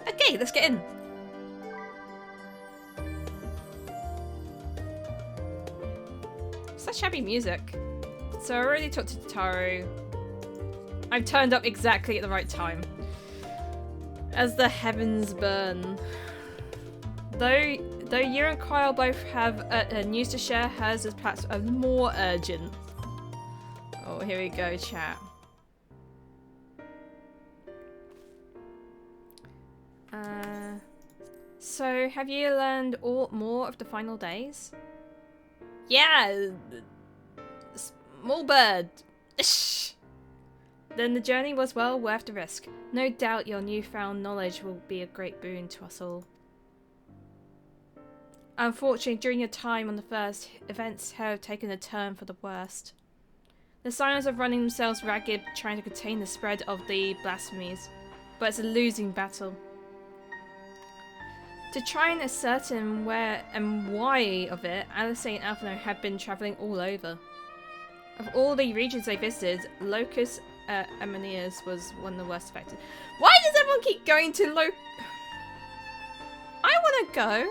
Okay, let's get in. Such happy music. So I already talked to Taru. I've turned up exactly at the right time. As the heavens burn. Though you and Kyle both have news to share, hers is perhaps more urgent. Oh, here we go, chat. So have you learned more of the final days? Yeah! Small bird! Then the journey was well worth the risk. No doubt your newfound knowledge will be a great boon to us all. Unfortunately, during your time on the First, events have taken a turn for the worst. The Silence are running themselves ragged, trying to contain the spread of the blasphemies, but it's a losing battle. To try and ascertain where and why of it, Alice and Alphino have been travelling all over. Of all the regions they visited, Locus Amanias was one of the worst affected. Why does everyone keep going to I want to go!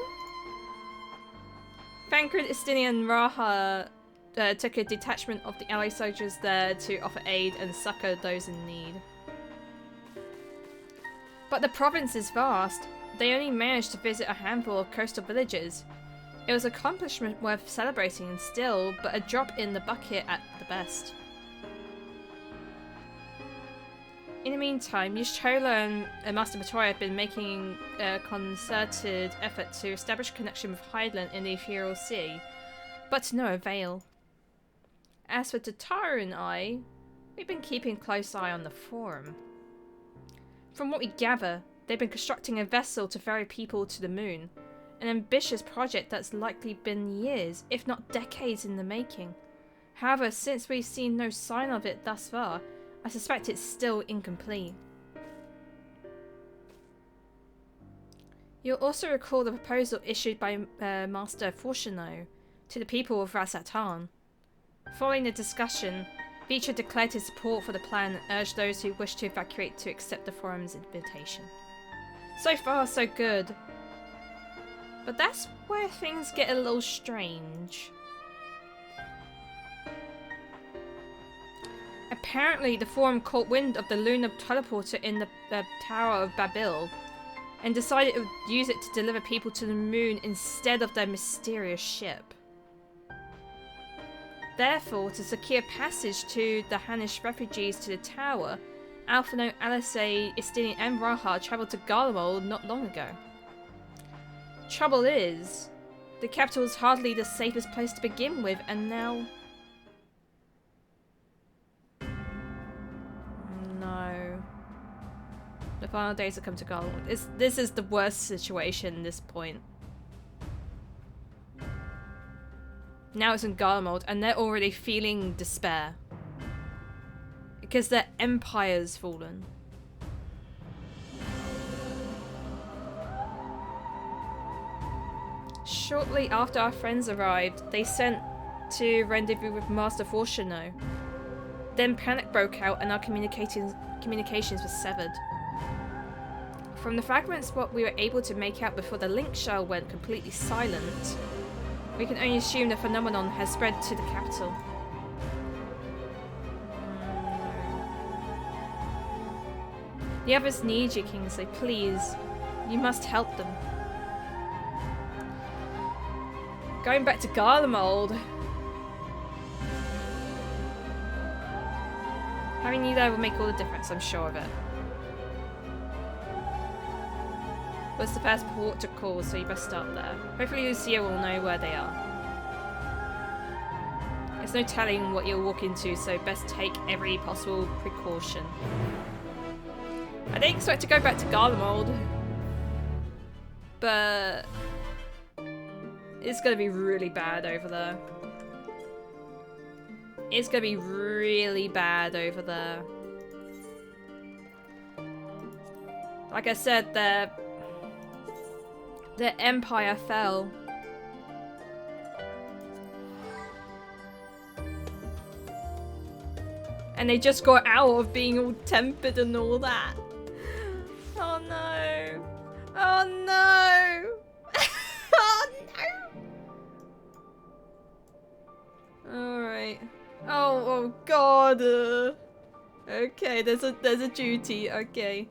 Thancred, Istini and Raha took a detachment of the ally soldiers there to offer aid and succour those in need. But the province is vast. They only managed to visit a handful of coastal villages. It was an accomplishment worth celebrating still, but a drop in the bucket at the best. In the meantime, Yushchola and Master Vittoria have been making a concerted effort to establish a connection with Highland in the Ethereal Sea, but to no avail. As for Tataru and I, we've been keeping a close eye on the Forum. From what we gather, they've been constructing a vessel to ferry people to the moon, an ambitious project that's likely been years, if not decades in the making. However, since we've seen no sign of it thus far, I suspect it's still incomplete. You'll also recall the proposal issued by Master Fortuno to the people of Rasatan. Following the discussion, Vitra declared his support for the plan and urged those who wish to evacuate to accept the Forum's invitation. So far, so good. But that's where things get a little strange. Apparently, the Forum caught wind of the lunar teleporter in the Tower of Babil and decided it would use it to deliver people to the moon instead of their mysterious ship. Therefore, to secure passage to the Hanish refugees to the tower, Alphino, Alice, Istini and Raha travelled to Garlemald not long ago. Trouble is, the capital is hardly the safest place to begin with, and now... No. The final days have come to Garlemald. This is the worst situation at this point. Now it's in Garlemald, and they're already feeling despair. Because their empire's fallen. Shortly after our friends arrived, they sent to rendezvous with Master Fortuno. Then panic broke out and our communications were severed. From the fragments what we were able to make out before the link shell went completely silent, we can only assume the phenomenon has spread to the capital. The others need you, Kingsley. Please. You must help them. Going back to Garlemald. Having you there will make all the difference, I'm sure of it. What's the first port to call, so you best start there. Hopefully Lucia will know where they are. There's no telling what you'll walk into, so best take every possible precaution. I didn't expect to go back to Garlemald, but it's gonna be really bad over there. It's gonna be really bad over there. Like I said, their empire fell. And they just got out of being all tempered and all that. Oh no. Oh no! Oh no! Alright. Oh god. Okay, there's a duty, okay.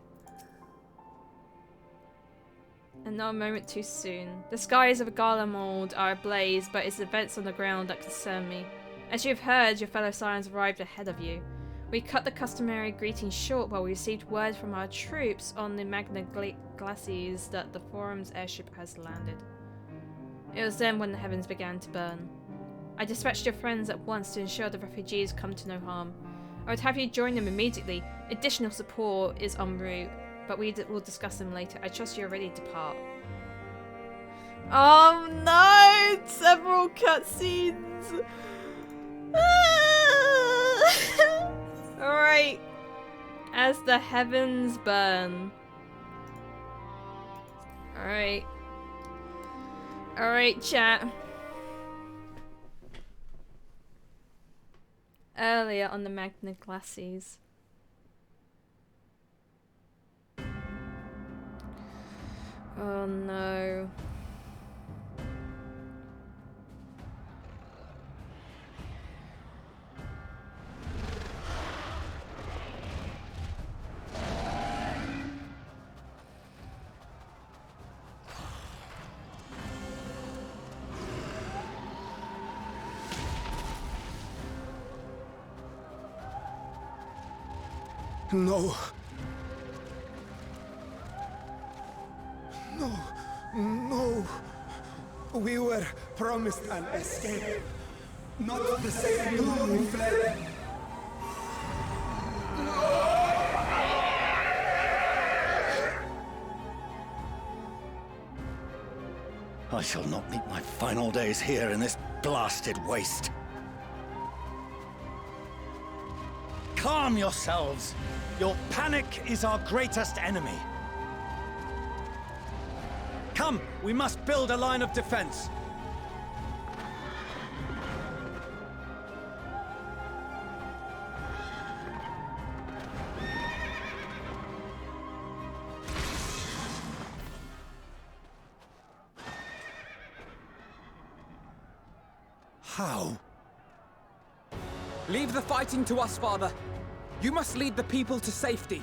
And not a moment too soon. The skies of Garlemald are ablaze, but it's events on the ground that concern me. As you've heard, your fellow Scions arrived ahead of you. We cut the customary greetings short while we received word from our troops on the Magna Glacies that the Forum's airship has landed. It was then when the heavens began to burn. I dispatched your friends at once to ensure the refugees come to no harm. I would have you join them immediately. Additional support is en route, but we'll discuss them later. I trust you're ready to depart. Oh no! Several cutscenes! Alright. As the heavens burn. Alright. Alright, chat. Earlier on the Magna Glacies. Oh no. No. No. No. We were promised an escape. Not the same gloom we fled. I shall not meet my final days here in this blasted waste. Calm yourselves! Your panic is our greatest enemy. Come, we must build a line of defense. How? Leave the fighting to us, Father. You must lead the people to safety.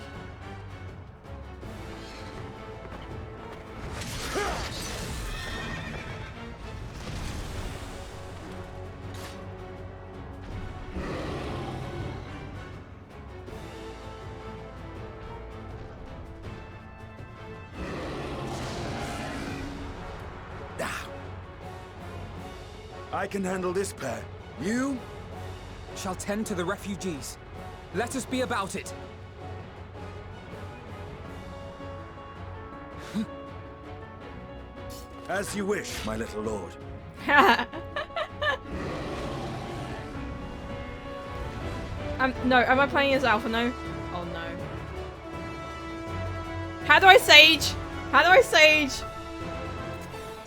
I can handle this pair. You? Shall tend to the refugees. Let us be about it. As you wish, my little lord. No, am I playing as Alpha? No. Oh no. How do I sage? How do I sage?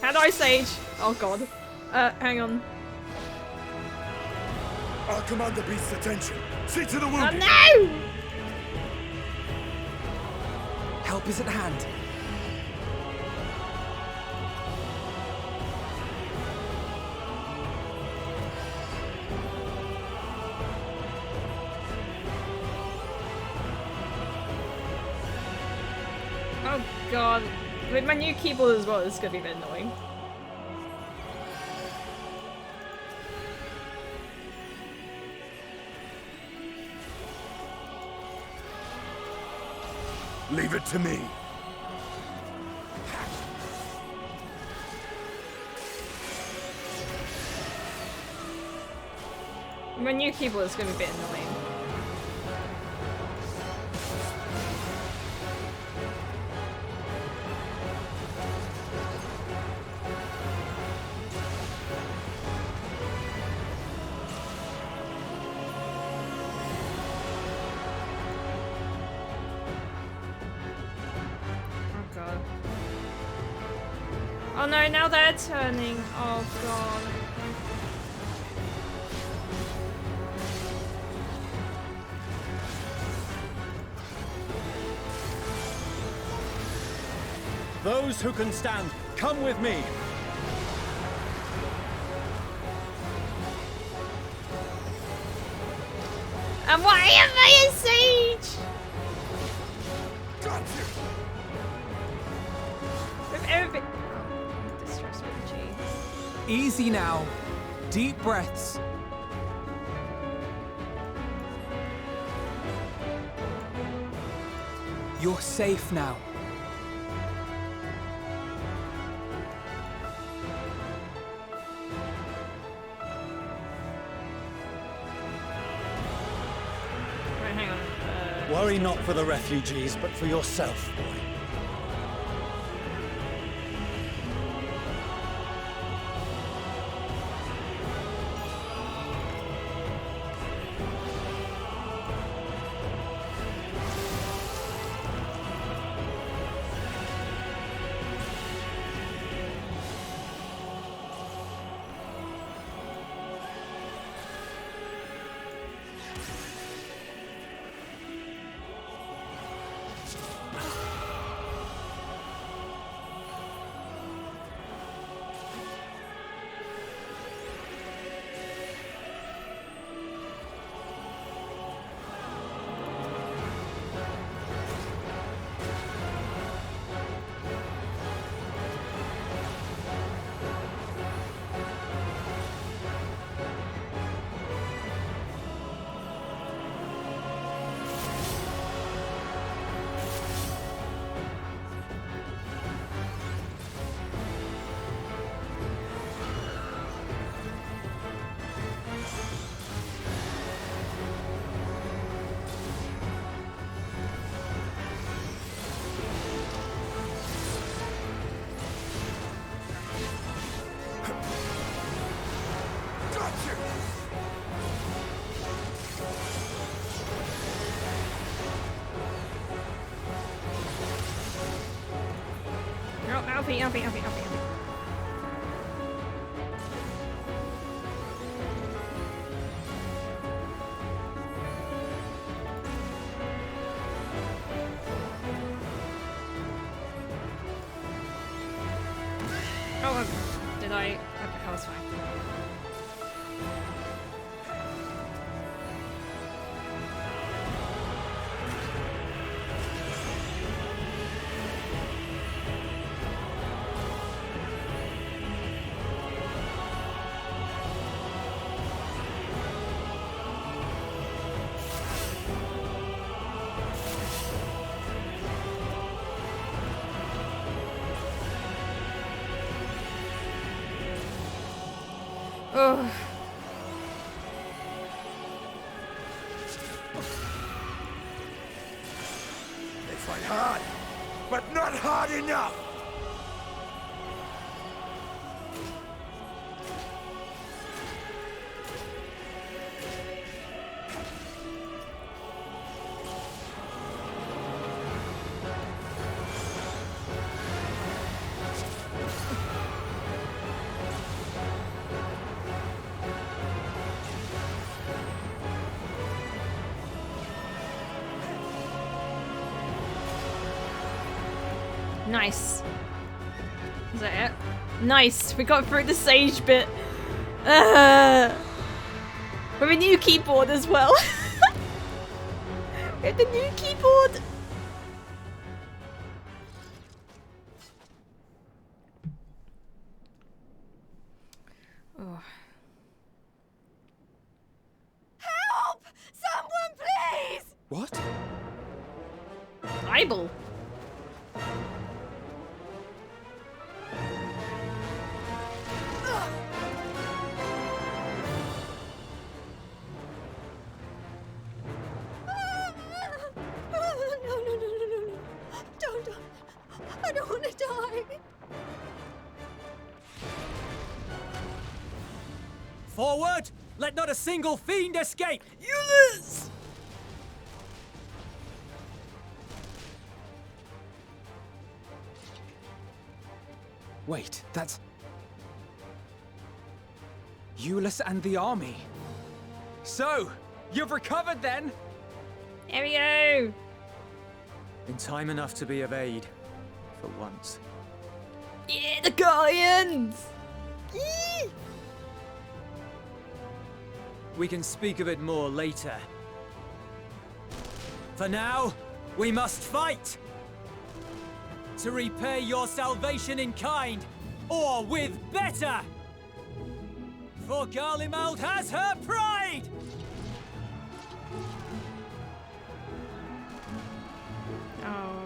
How do I sage? Oh god. Hang on. Our commander beats attention. See to the Oh wounded. no! Help is at hand. Oh god. With my new keyboard as well, this is gonna be a bit annoying. Leave it to me. My new keyboard is gonna be a bit annoying. Oh no, now they're turning. Oh god. Those who can stand, come with me. And why am I a siege? Got you! With everything. Oh, distress energy. Easy now. Deep breaths. You're safe now. Right, hang on. Worry not for the refugees, but for yourself, boy. Alfie. Oh, did I? Okay, that was fine. Oh. They fight hard, but not hard enough! Nice. Is that it? Nice. We got through the sage bit. With a new keyboard as well. With the new keyboard. Oh. Help! Someone, please! What? Bible. No. Don't. I don't want to die. Forward! Let not a single fiend escape! Euless! Wait, that's... Euless and the army. So, you've recovered then? There we go. In time enough to be of aid. for once. Yeah, the Guardians! Yee! We can speak of it more later. For now, we must fight! To repay your salvation in kind, or with better! For Garlemald has her pride! Oh.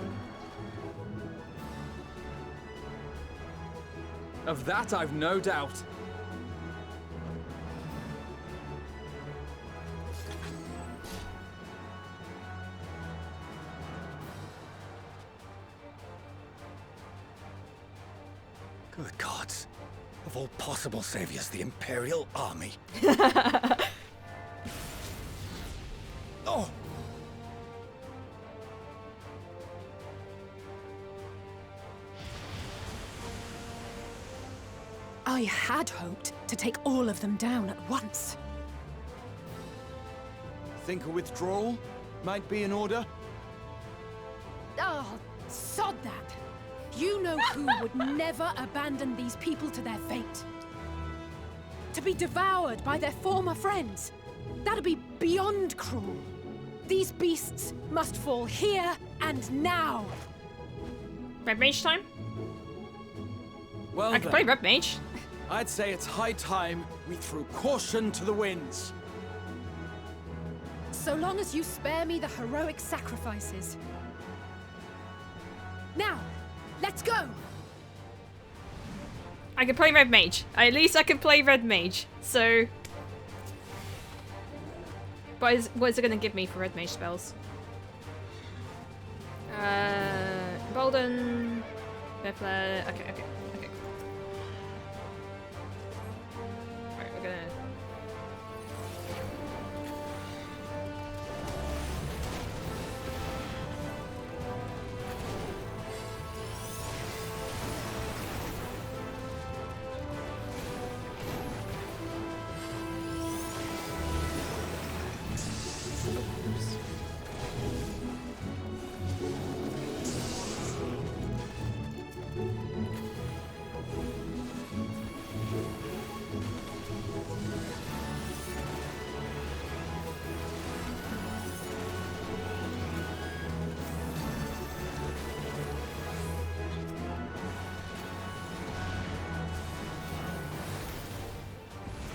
Of that I've no doubt. Good gods. Of all possible saviors, the Imperial Army. Oh! I had hoped to take all of them down at once. Think a withdrawal might be in order? Oh, sod that. You know who would never abandon these people to their fate. To be devoured by their former friends. That'd be beyond cruel. These beasts must fall here and now. Red Mage time? Well I can play Red Mage. I'd say it's high time we threw caution to the winds. So long as you spare me the heroic sacrifices. Now, let's go! I can play Red Mage. At least I can play Red Mage. So... what is it going to give me for Red Mage spells? Bolden... Befler... Okay. Right, we're gonna...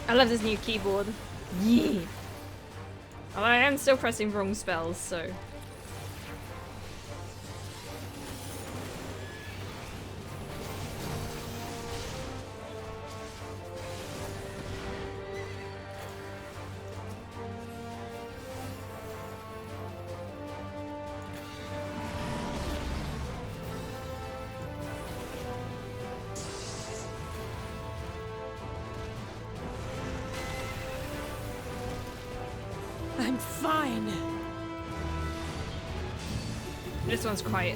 I love this new keyboard. Yeah. Although I am still pressing wrong spells, so... I'm fine. This one's quite,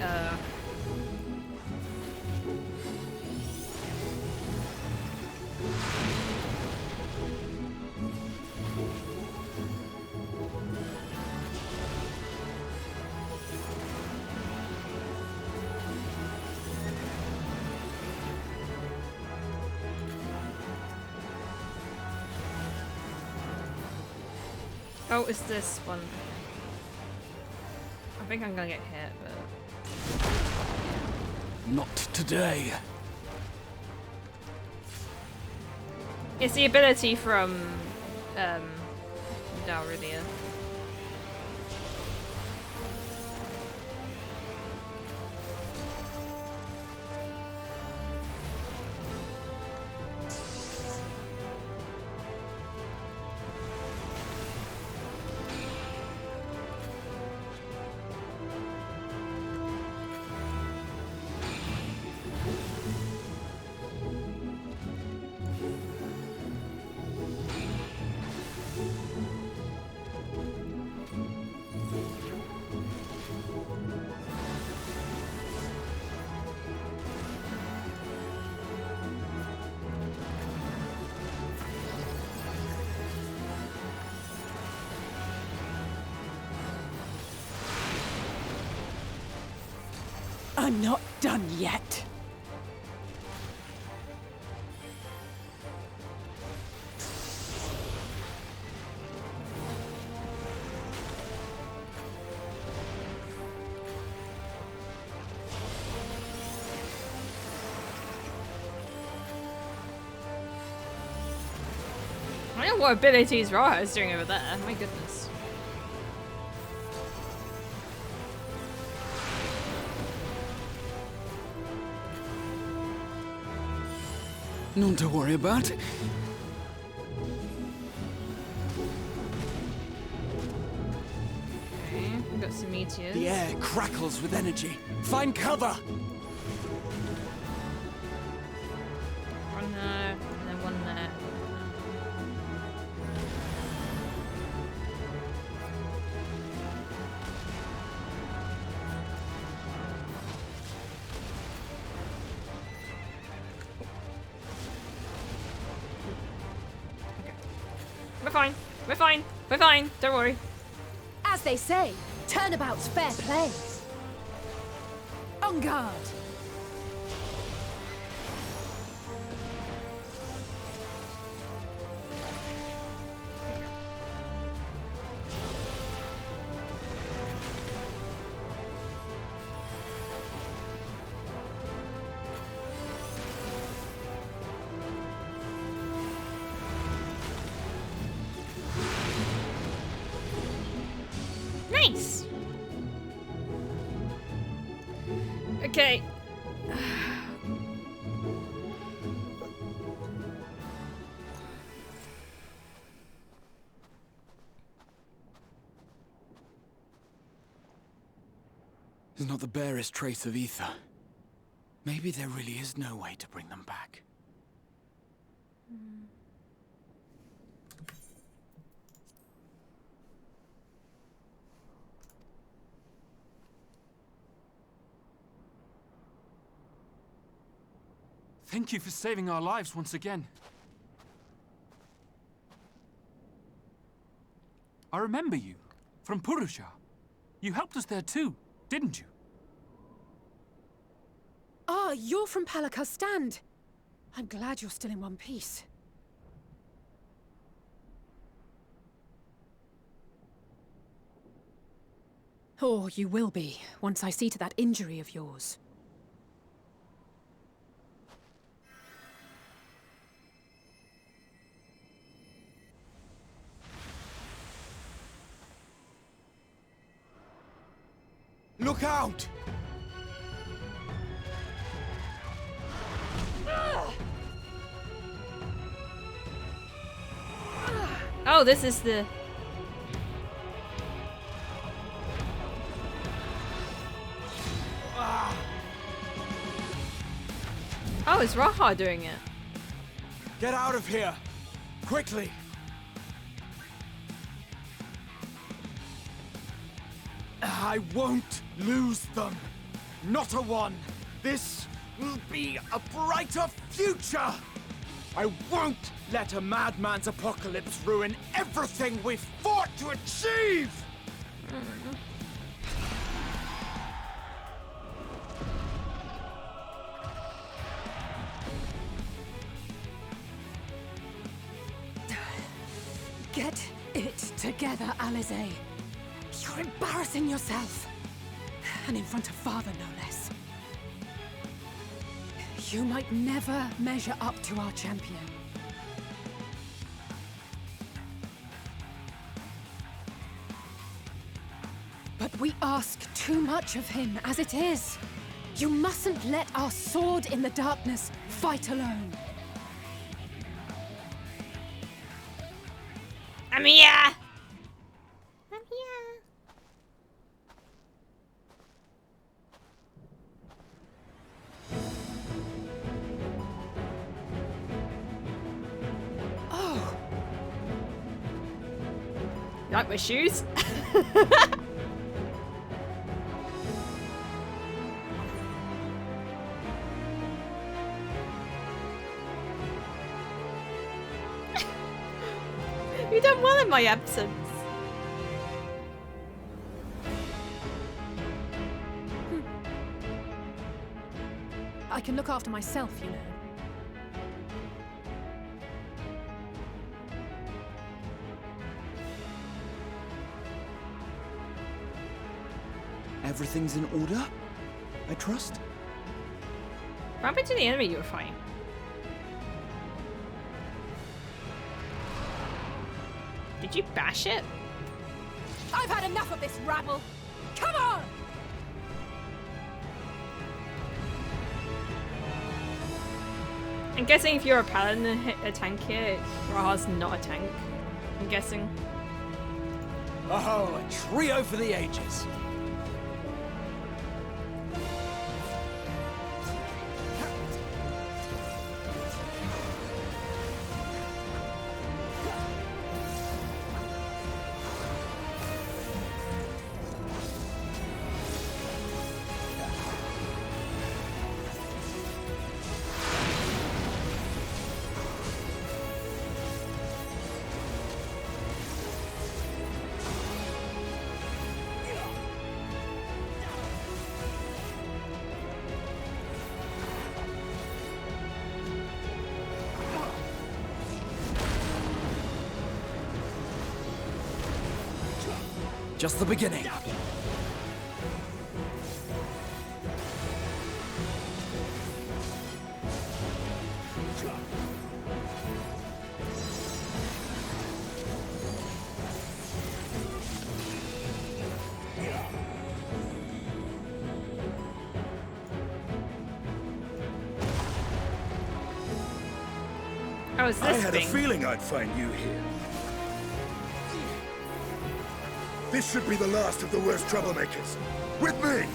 oh, it's this one. I think I'm gonna get hit, but... Not today. It's the ability from, Dalridia. I'm not done yet. I don't know what abilities Raha is doing over there. My goodness. None to worry about. Okay, we've got some meteors. The air crackles with energy. Find cover! One there, and then one there. We're fine. We're fine. We're fine. Don't worry. As they say, turnabout's fair play. On guard. Nice. Okay. There's not the barest trace of ether. Maybe there really is no way to bring them back. Thank you for saving our lives once again. I remember you, from Purusha. You helped us there too, didn't you? Ah, you're from Palaka's stand. I'm glad you're still in one piece. Or you will be, once I see to that injury of yours. Look out! Oh, this is the... Oh, is Raha doing it? Get out of here! Quickly! I won't lose them! Not a one! This will be a brighter future! I won't let a madman's apocalypse ruin everything we've fought to achieve! Get it together, Alize. You're embarrassing yourself. And in front of father, no less. You might never measure up to our champion. But we ask too much of him as it is. You mustn't let our sword in the darkness fight alone. I'm here! I'm here! Oh, You like my shoes? You've done well in my absence. I can look after myself, you know. Everything's in order, I trust? What happened to the enemy you were fighting? Did you bash it? I've had enough of this rabble! Come on! I'm guessing if you're a paladin and hit a tank here, Raha's not a tank. I'm guessing. Oh, a trio for the ages. Just the beginning. Oh, is I this had thing? a feeling I'd find you here. This should be the last of the worst troublemakers. With me!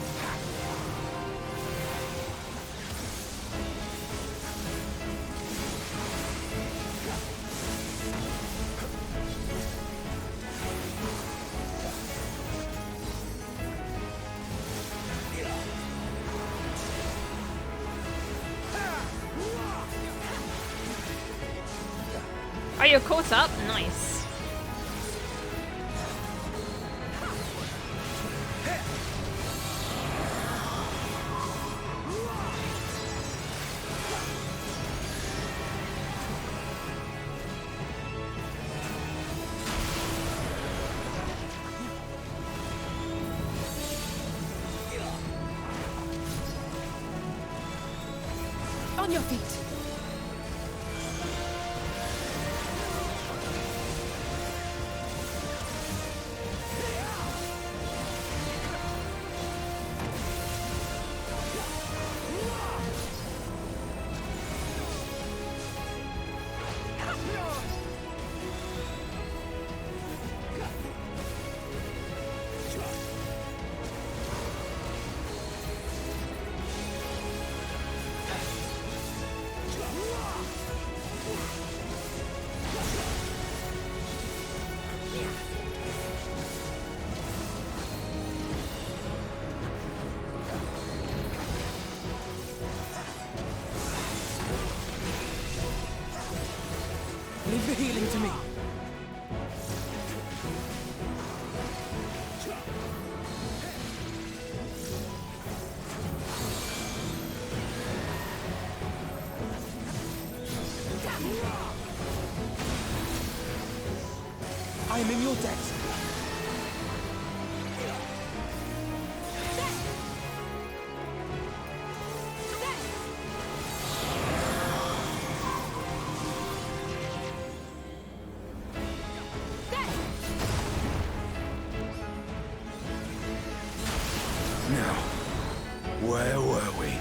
Oh, you're caught up? Nice. On your feet. Leave the healing to me. I am in your debt. Now, where were we?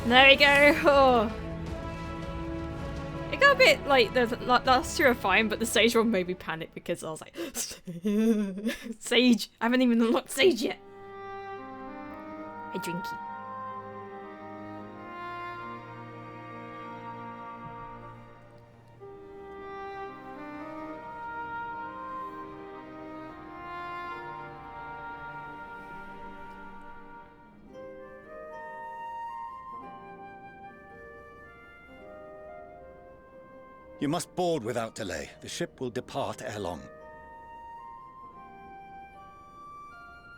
There we go. Oh. It got a bit like the last two are fine, but the Sage one made me panic because I was like, Sage. I haven't even unlocked Sage yet. Hey, Drinky. You must board without delay. The ship will depart ere long.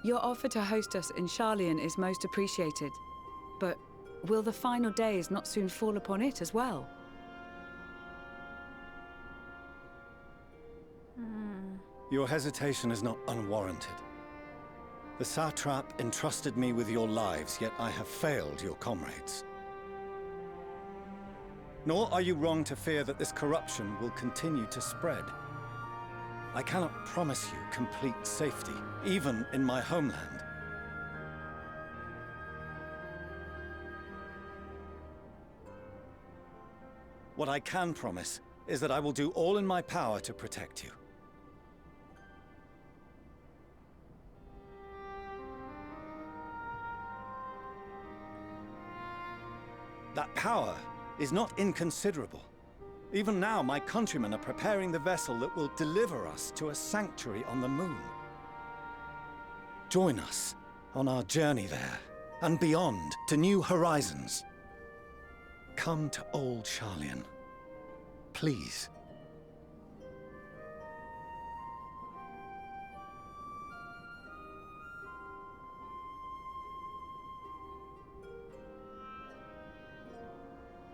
Your offer to host us in Sharlayan is most appreciated. But will the final days not soon fall upon it as well? Your hesitation is not unwarranted. The satrap entrusted me with your lives, yet I have failed your comrades. Nor are you wrong to fear that this corruption will continue to spread. I cannot promise you complete safety, even in my homeland. What I can promise is that I will do all in my power to protect you. That power is not inconsiderable. Even now, my countrymen are preparing the vessel that will deliver us to a sanctuary on the moon. Join us on our journey there, and beyond, to new horizons. Come to old Sharlayan. Please.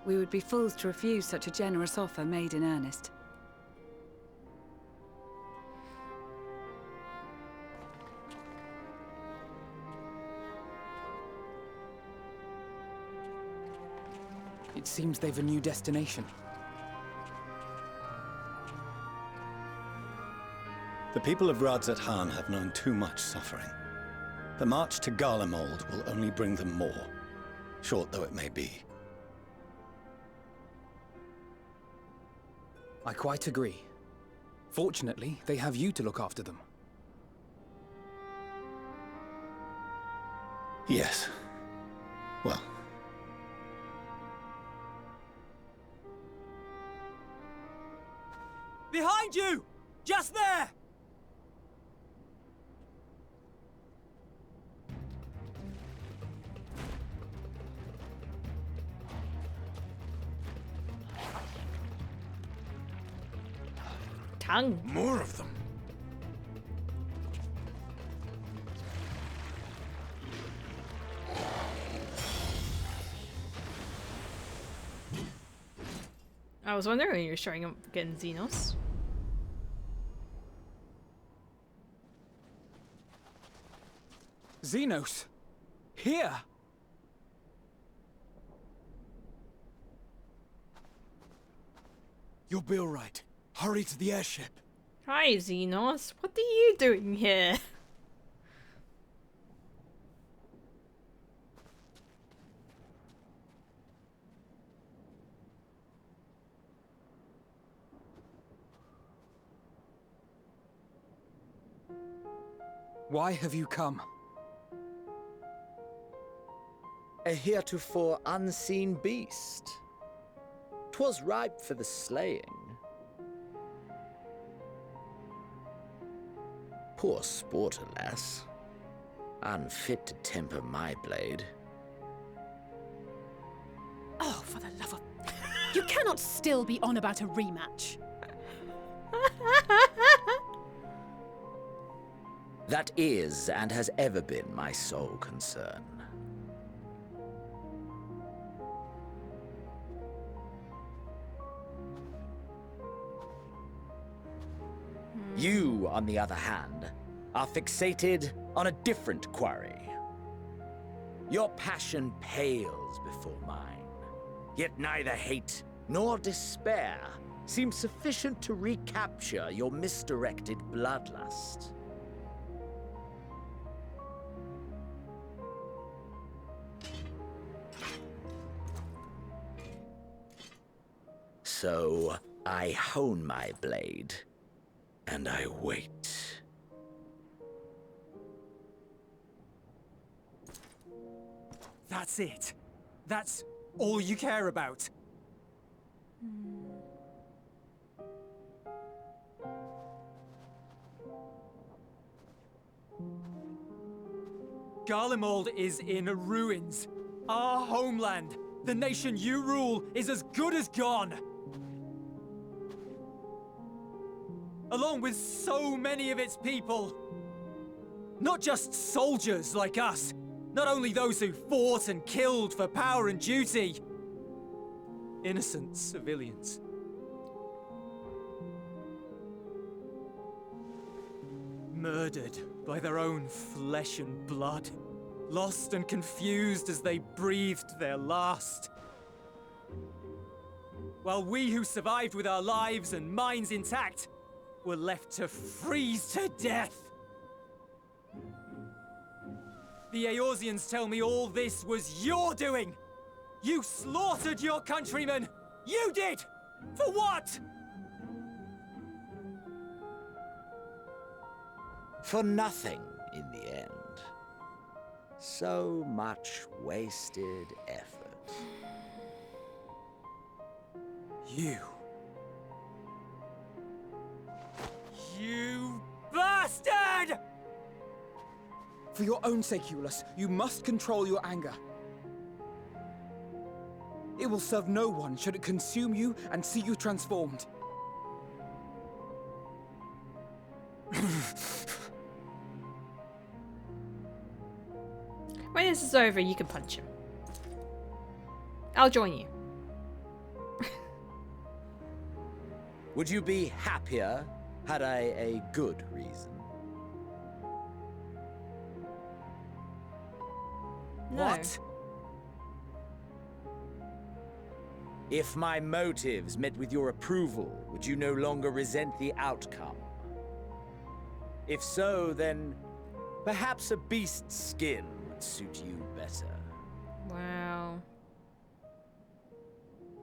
We would be fools to refuse such a generous offer made in earnest. It seems they've a new destination. The people of Radzat-Han have known too much suffering. The march to Garlemald will only bring them more, short though it may be. I quite agree. Fortunately, they have you to look after them. Yes. Well. Behind you! Just there! Tongue. More of them. I was wondering when you were showing up again, Xenos. Xenos! Here! You'll be all right. Hurry to the airship. Hi, Xenos. What are you doing here? Why have you come? A heretofore unseen beast. 'Twas ripe for the slaying. Poor sport, alas. Unfit to temper my blade. Oh, for the love of... You cannot still be on about a rematch. That is and has ever been my sole concern. You, on the other hand, are fixated on a different quarry. Your passion pales before mine, yet neither hate nor despair seem sufficient to recapture your misdirected bloodlust. So, I hone my blade, and I wait. That's it. That's all you care about. Garlemald is in ruins. Our homeland, the nation you rule, is as good as gone. along with so many of its people. Not just soldiers like us, not only those who fought and killed for power and duty. Innocent civilians. Murdered by their own flesh and blood. Lost and confused as they breathed their last. While we who survived with our lives and minds intact were left to freeze to death. The Eorzeans tell me all this was your doing! You slaughtered your countrymen! You did! For what? For nothing, in the end. So much wasted effort. You bastard! For your own sake, Eulus, you must control your anger. It will serve no one should it consume you and see you transformed. When this is over, you can punch him. I'll join you. Would you be happier had I a good reason? No. What? If my motives met with your approval, would you no longer resent the outcome? If so, then perhaps a beast's skin would suit you better. Wow.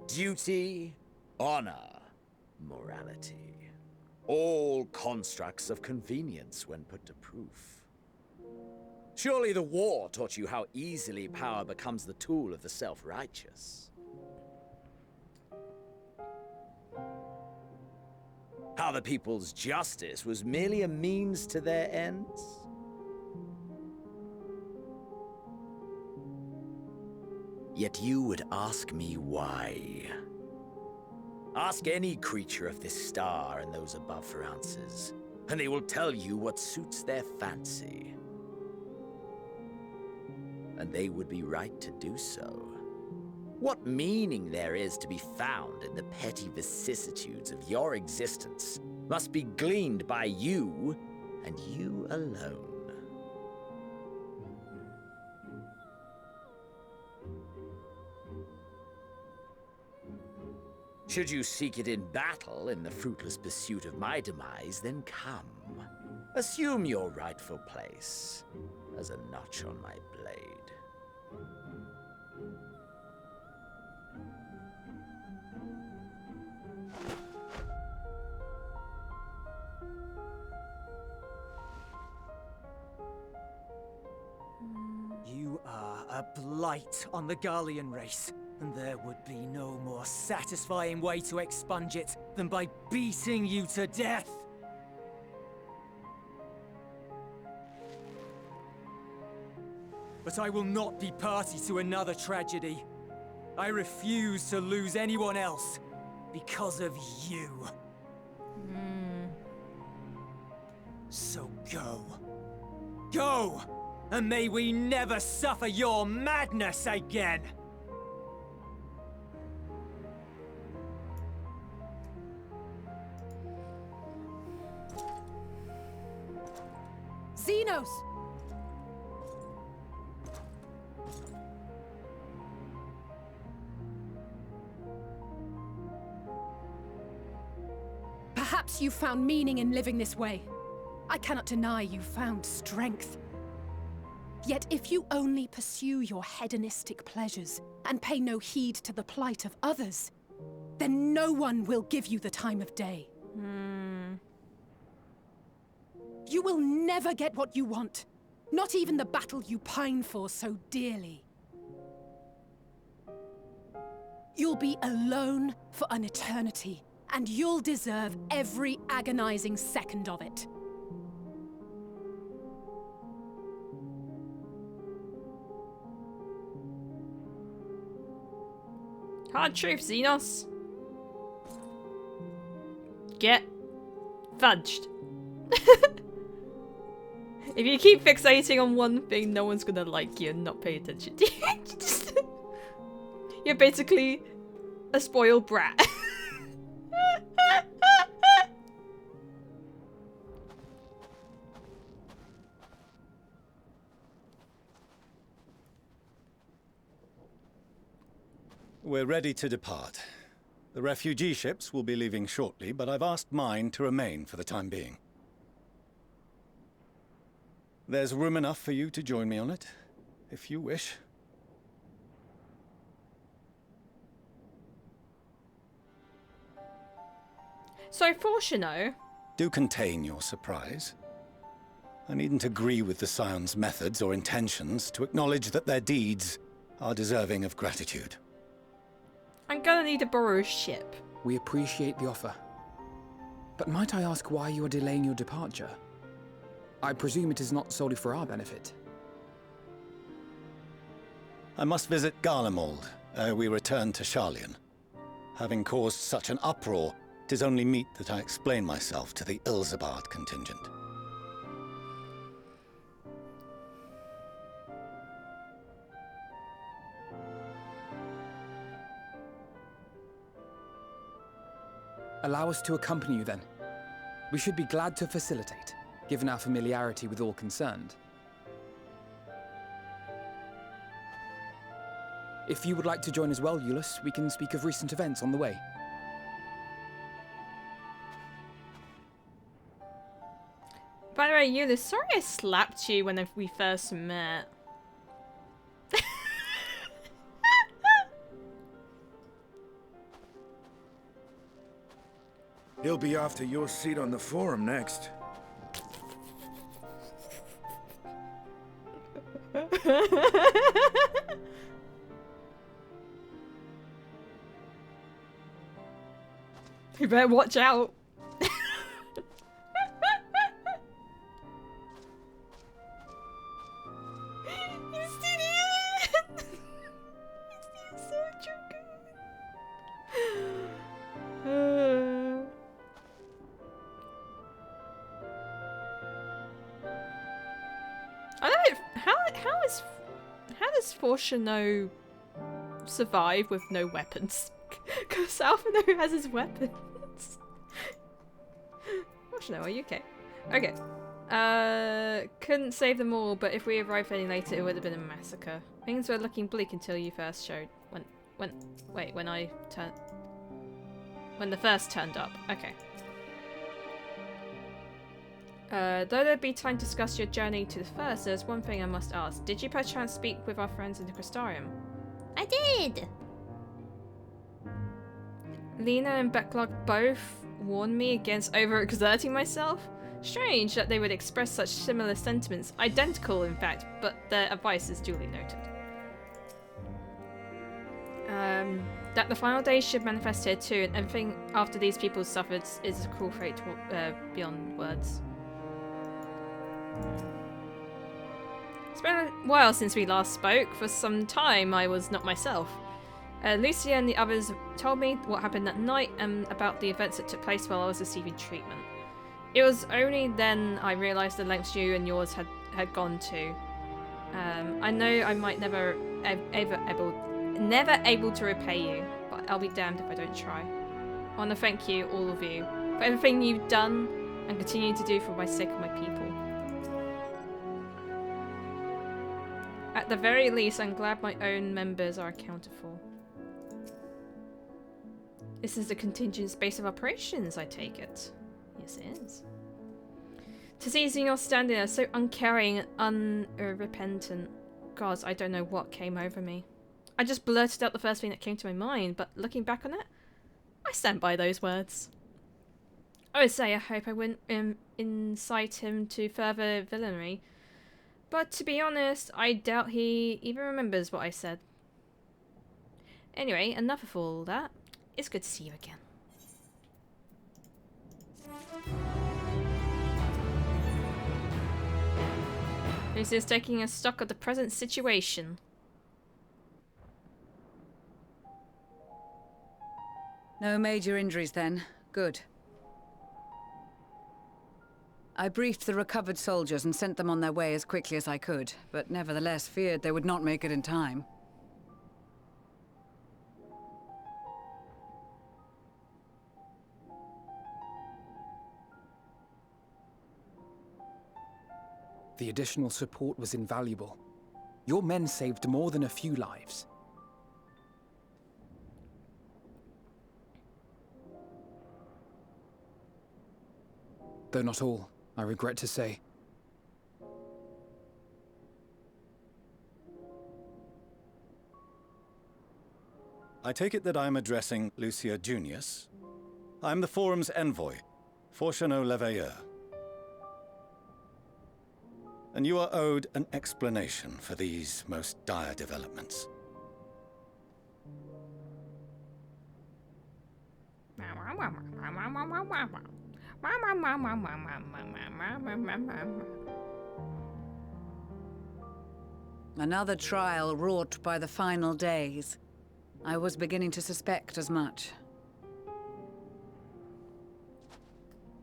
Duty, honor, morality. All constructs of convenience when put to proof. Surely the war taught you how easily power becomes the tool of the self-righteous. How the people's justice was merely a means to their ends? Yet you would ask me why. Ask any creature of this star and those above for answers, and they will tell you what suits their fancy. And they would be right to do so. What meaning there is to be found in the petty vicissitudes of your existence must be gleaned by you, and you alone. Should you seek it in battle in the fruitless pursuit of my demise, then come. Assume your rightful place as a notch on my blade. You are a blight on the Garlean race, and there would be no more satisfying way to expunge it than by beating you to death. But I will not be party to another tragedy. I refuse to lose anyone else because of you. So go. Go! And may we never suffer your madness again! Xenos! Perhaps you found meaning in living this way. I cannot deny you found strength. Yet if you only pursue your hedonistic pleasures and pay no heed to the plight of others, then no one will give you the time of day. You will never get what you want, not even the battle you pine for so dearly. You'll be alone for an eternity, and you'll deserve every agonizing second of it. Hard truth, Xenos. Get Fudged. If you keep fixating on one thing, no one's gonna like you and not pay attention to you. You're basically a spoiled brat. We're ready to depart. The refugee ships will be leaving shortly, but I've asked mine to remain for the time being. There's room enough for you to join me on it, if you wish. So, Fortuno... Do contain your surprise. I needn't agree with the Scion's methods or intentions to acknowledge that their deeds are deserving of gratitude. I'm gonna need to borrow a ship. We appreciate the offer. But might I ask why you are delaying your departure? I presume it is not solely for our benefit. I must visit Garlemald ere we return to Sharlayan. Having caused such an uproar, 'tis only meet that I explain myself to the Ilzabard contingent. Allow us to accompany you then. We should be glad to facilitate, given our familiarity with all concerned. If you would like to join as well, Eulus, we can speak of recent events on the way. By the way, Eulus, sorry I slapped you when we first met. He'll be after your seat on the forum next. You better watch out. How does Fortuno survive with no weapons? Because Alphino has his weapons. Fortuno, are you okay? Okay. Couldn't save them all, but if we arrived any later, it would have been a massacre. Things were looking bleak until you first showed. When the first turned up. Okay. Though there'd be time to discuss your journey to the first, there's one thing I must ask. Did you perchance speak with our friends in the Crystarium? I did! Lena and Backlog both warned me against overexerting myself. Strange that they would express such similar sentiments, identical in fact, but their advice is duly noted. That the final days should manifest here too, and everything after these people suffered is a cruel fate beyond words. It's been a while since we last spoke. For some time I was not myself. Lucia and the others told me what happened that night and about the events that took place while I was receiving treatment. It was only then I realised the lengths you and yours had gone to. I know I might never able to repay you, but I'll be damned if I don't try. I want to thank you, all of you, for everything you've done and continue to do for my sake of my people. At the very least, I'm glad my own members are accounted for. This is the contingent's base of operations, I take it. Yes, it is. To see your standing there so uncaring and unrepentant. Gods, I don't know what came over me. I just blurted out the first thing that came to my mind, but looking back on it, I stand by those words. I would say I hope I wouldn't incite him to further villainy, but to be honest, I doubt he even remembers what I said. Anyway, enough of all that. It's good to see you again. This is taking a stock of the present situation. No major injuries then. Good. I briefed the recovered soldiers and sent them on their way as quickly as I could, but nevertheless feared they would not make it in time. The additional support was invaluable. Your men saved more than a few lives. Though not all, I regret to say. I take it that I'm addressing Lucia Junius. I'm the Forum's envoy, Fortuneau Leveilleur. And you are owed an explanation for these most dire developments. Another trial wrought by the final days. I was beginning to suspect as much.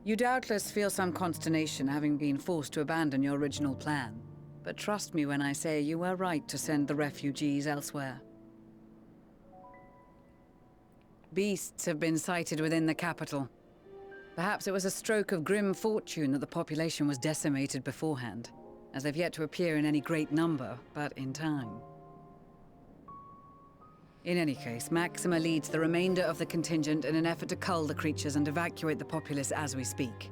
You doubtless feel some consternation having been forced to abandon your original plan. But trust me when I say you were right to send the refugees elsewhere. Beasts have been sighted within the capital. Perhaps it was a stroke of grim fortune that the population was decimated beforehand, as they've yet to appear in any great number, but in time. In any case, Maxima leads the remainder of the contingent in an effort to cull the creatures and evacuate the populace as we speak.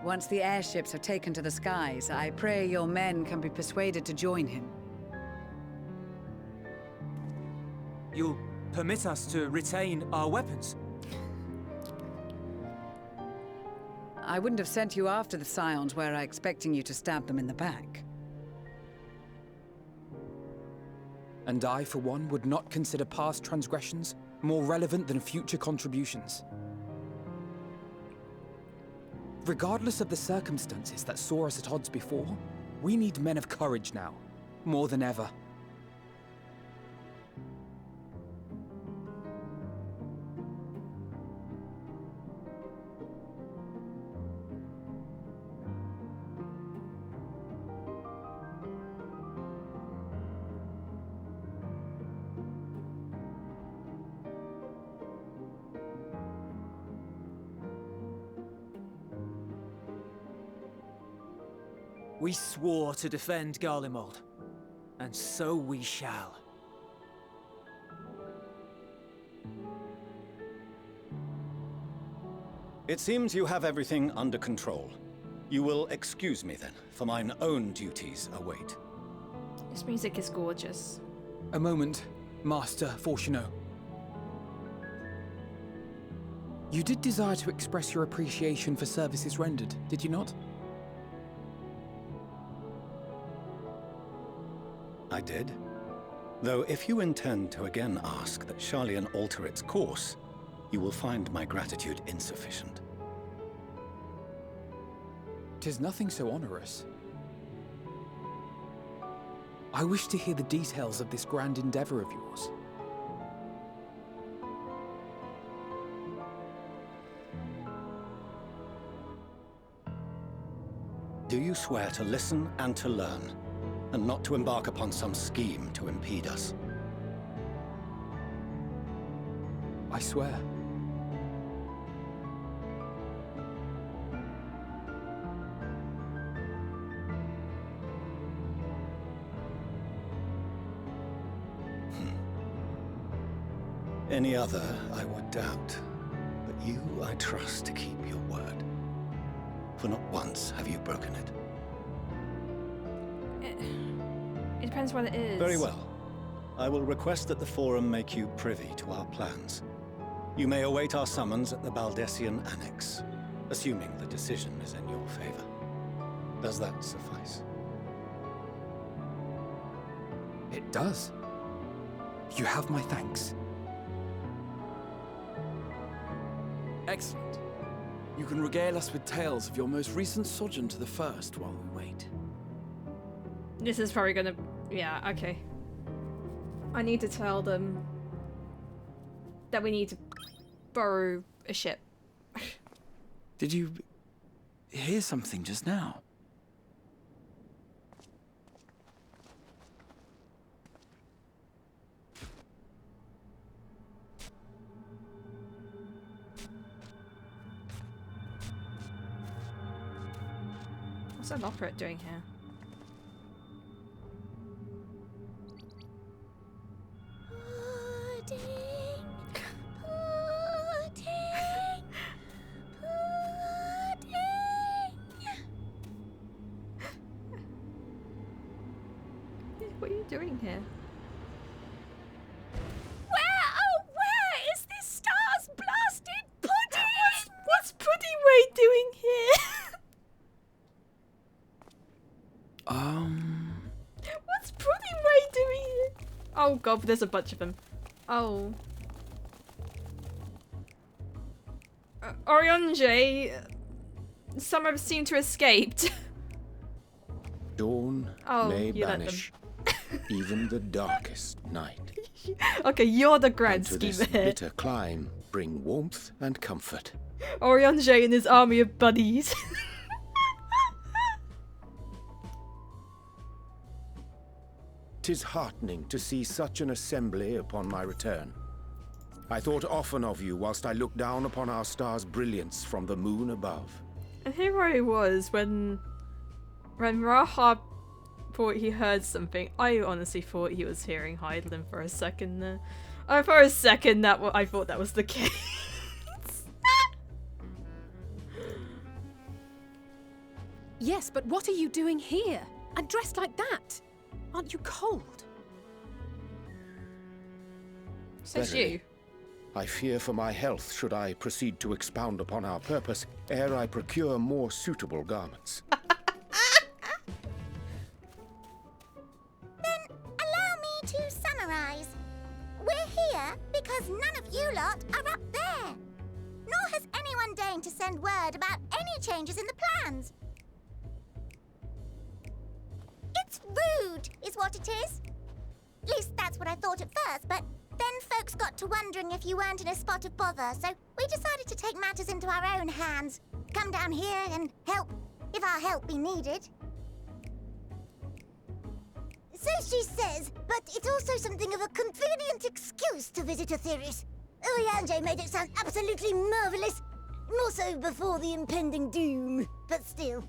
Once the airships have taken to the skies, I pray your men can be persuaded to join him. You'll permit us to retain our weapons? I wouldn't have sent you after the Scions were I expecting you to stab them in the back. And I, for one, would not consider past transgressions more relevant than future contributions. Regardless of the circumstances that saw us at odds before, we need men of courage now, more than ever. We swore to defend Garlemald, and so we shall. It seems you have everything under control. You will excuse me then, for mine own duties await. This music is gorgeous. A moment, Master Fortuneau. You did desire to express your appreciation for services rendered, did you not? I did. Though if you intend to again ask that Charlian alter its course, you will find my gratitude insufficient. 'Tis nothing so onerous. I wish to hear the details of this grand endeavor of yours. Do you swear to listen and to learn, and not to embark upon some scheme to impede us? I swear. Any other, I would doubt. But you, I trust to keep your word. For not once have you broken it. It depends what it is. Very well. I will request that the Forum make you privy to our plans. You may await our summons at the Baldessian Annex, assuming the decision is in your favor. Does that suffice? It does. You have my thanks. Excellent. You can regale us with tales of your most recent sojourn to the First while we wait. This is probably gonna... Yeah, okay. I need to tell them that we need to borrow a ship Did you hear something just now? What's an operative doing here? What are you doing here? Where is this star's blasted pudding? What's Puddingway doing here? What's Puddingway doing here? Oh god, there's a bunch of them. Oh. Orionge, some have seemed to have escaped. Dawn may banish even the darkest night. Okay, you're the grand And to this schemer here. bitter clime bring warmth and comfort. Orionge and his army of buddies. 'Tis heartening to see such an assembly upon my return. I thought often of you whilst I looked down upon our star's brilliance from the moon above. And here I was when Raha thought he heard something. I honestly thought he was hearing Hydaelyn for a second there. For a second, I thought that was the case. Yes, but what are you doing here? And dressed like that? Aren't you cold? Says Verily, you. I fear for my health should I proceed to expound upon our purpose ere I procure more suitable garments. Then allow me to summarize. We're here because none of you lot are up there. Nor has anyone deigned to send word about any changes in the plans. It's rude, is what it is. At least that's what I thought at first, but then folks got to wondering if you weren't in a spot of bother, so we decided to take matters into our own hands. Come down here and help, if our help be needed. So she says, but it's also something of a convenient excuse to visit Aetheris. Orionge made it sound absolutely marvelous. More so before the impending doom, but still.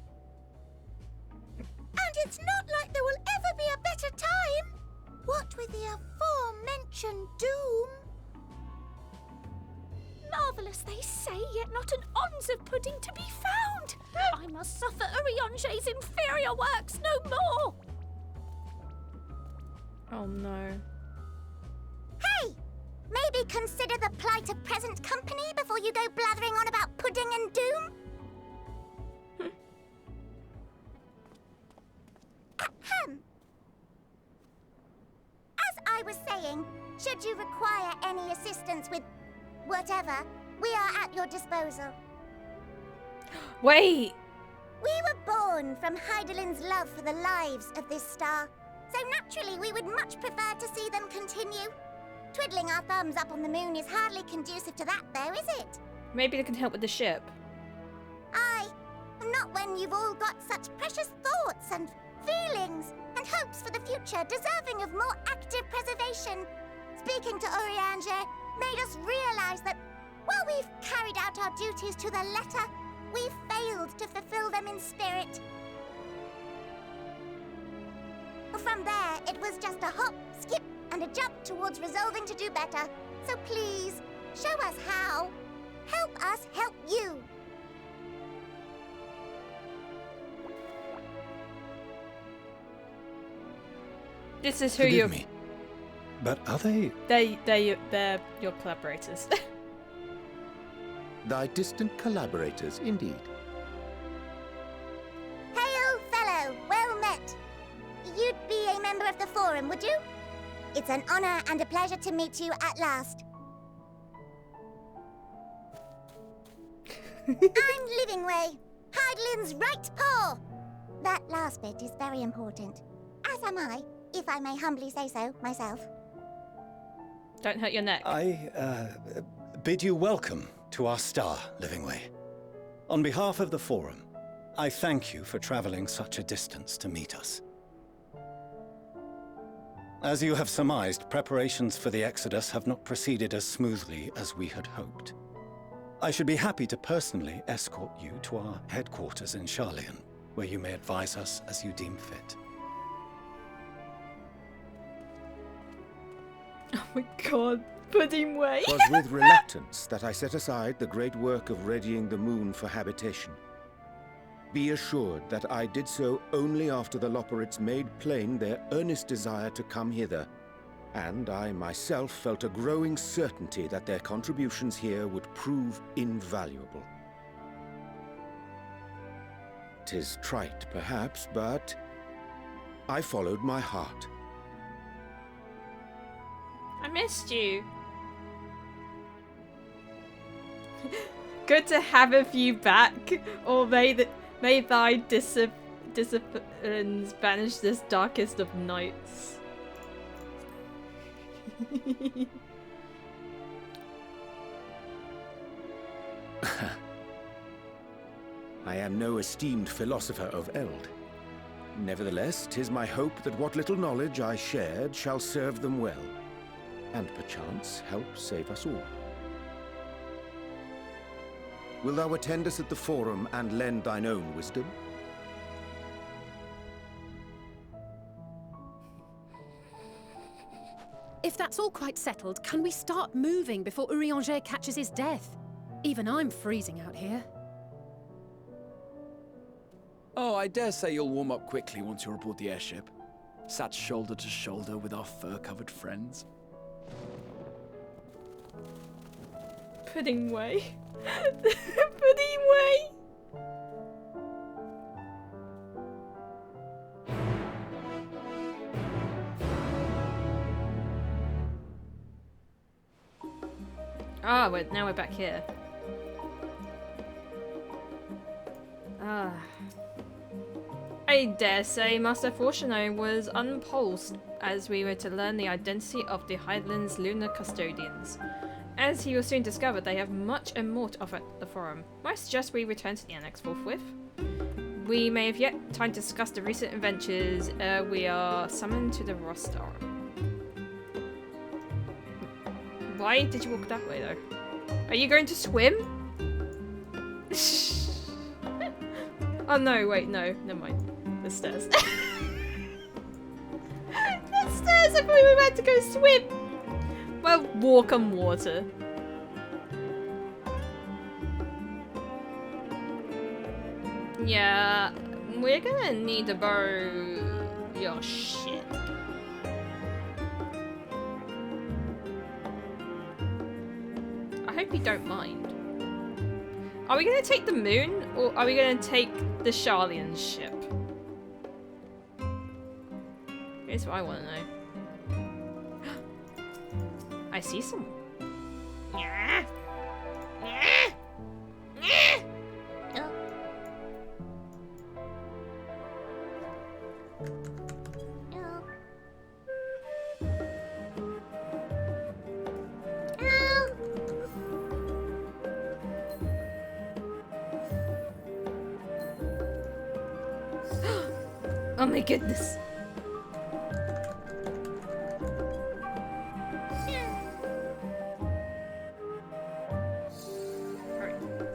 And it's not like there will ever be a better time. What with the aforementioned doom? Marvellous, they say, yet not an ounce of pudding to be found. I must suffer Orionge's inferior works no more. Oh no. Hey! Maybe consider the plight of present company before you go blathering on about pudding and doom? Ahem. As I was saying, should you require any assistance with whatever, we are at your disposal. Wait! We were born from Hydaelyn's love for the lives of this star, so naturally we would much prefer to see them continue. Twiddling our thumbs up on the moon is hardly conducive to that, though, is it? Maybe they can help with the ship. Aye, not when you've all got such precious thoughts and feelings and hopes for the future deserving of more active preservation. Speaking to Orionge made us realize that while we've carried out our duties to the letter, we've failed to fulfill them in spirit. From there, it was just a hop, skip, and a jump towards resolving to do better. So please, show us how. Help us help you. This is who Forgive you're. me, but are they? They're your collaborators. Thy distant collaborators, indeed. Hail, fellow, well met. You'd be a member of the Forum, would you? It's an honor and a pleasure to meet you at last. I'm Livingway, Hydaelyn's right paw. That last bit is very important. As am I, if I may humbly say so myself. Don't hurt your neck. I bid you welcome to our star, Livingway. On behalf of the Forum, I thank you for traveling such a distance to meet us. As you have surmised, preparations for the Exodus have not proceeded as smoothly as we had hoped. I should be happy to personally escort you to our headquarters in Charlian, where you may advise us as you deem fit. Oh my god, pudding way. 'Twas with reluctance that I set aside the great work of readying the moon for habitation. Be assured that I did so only after the Loperites made plain their earnest desire to come hither, and I myself felt a growing certainty that their contributions here would prove invaluable. 'Tis trite, perhaps, but I followed my heart. I missed you. Good to have a few back, or may thy disciplines banish this darkest of nights. I am no esteemed philosopher of Eld. Nevertheless, 'tis my hope that what little knowledge I shared shall serve them well, and perchance help save us all. Will thou attend us at the Forum and lend thine own wisdom? If that's all quite settled, can we start moving before Urianger catches his death? Even I'm freezing out here. Oh, I dare say you'll warm up quickly once you're aboard the airship. Sat shoulder to shoulder with our fur-covered friends. Pudding way. Pudding way. Ah, now we're back here. Ah. I dare say Master Fortuno was unpulsed as we were to learn the identity of the Highlands' lunar custodians. As he will soon discover, they have much and more to offer at the Forum. I suggest we return to the Annex forthwith. We may have yet time to discuss the recent adventures. We are summoned to the roster. Why did you walk that way, though? Are you going to swim? Oh no, wait, no, never mind. The stairs. The stairs! I thought we were about to go swim! Well, walk on water. Yeah, we're gonna need to borrow your shit. I hope you don't mind. Are we gonna take the moon, or are we gonna take the Charlian ship? Here's what I wanna know. I see someone. Oh my goodness.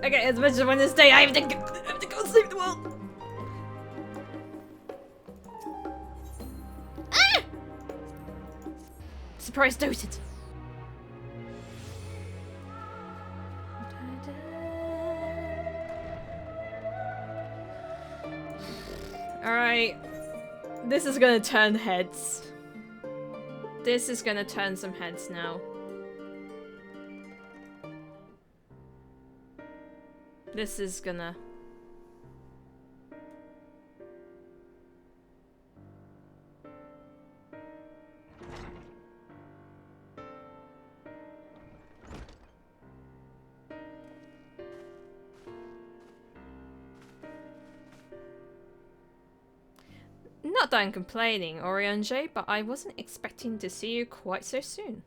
Okay, as much as I want to stay, I have to go save the world. Ah! Surprise dosage. Alright. This is gonna turn heads. This is gonna turn some heads now. This is gonna... Not that I'm complaining, Urianger, but I wasn't expecting to see you quite so soon.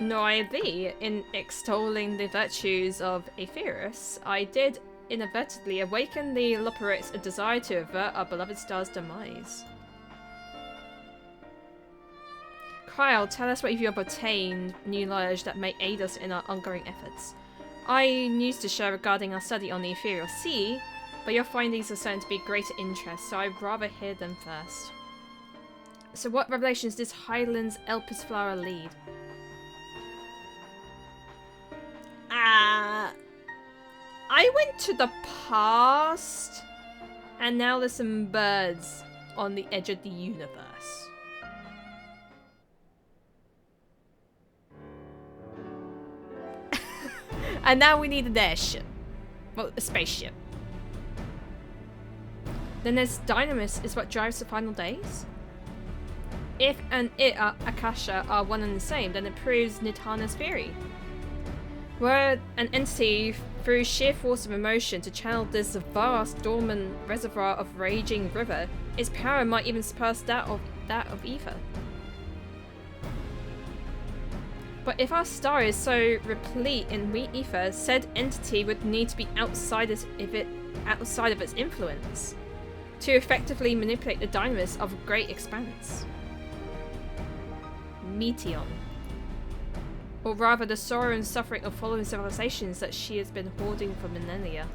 IV, in extolling the virtues of Aetherius, I did inadvertently awaken the Loperites a desire to avert our beloved star's demise. Kyle, tell us what you have obtained new knowledge that may aid us in our ongoing efforts. I news to share regarding our study on the Ethereal Sea, but your findings are certain to be of greater interest, so I'd rather hear them first. So what revelations does Highland's Elpis flower lead? I went to the past, and now there's some birds on the edge of the universe. And now we need an airship. Well, a spaceship. Then there's Dynamis is what drives the final days? If and Akasha are one and the same, then it proves Nidhana's theory. Were an entity through sheer force of emotion to channel this vast dormant reservoir of raging river, its power might even surpass that of ether. But if our star is so replete in ether, said entity would need to be outside of its influence to effectively manipulate the dynamis of great expanse. Meteon. Or rather the sorrow and suffering of following civilizations that she has been hoarding for millennia.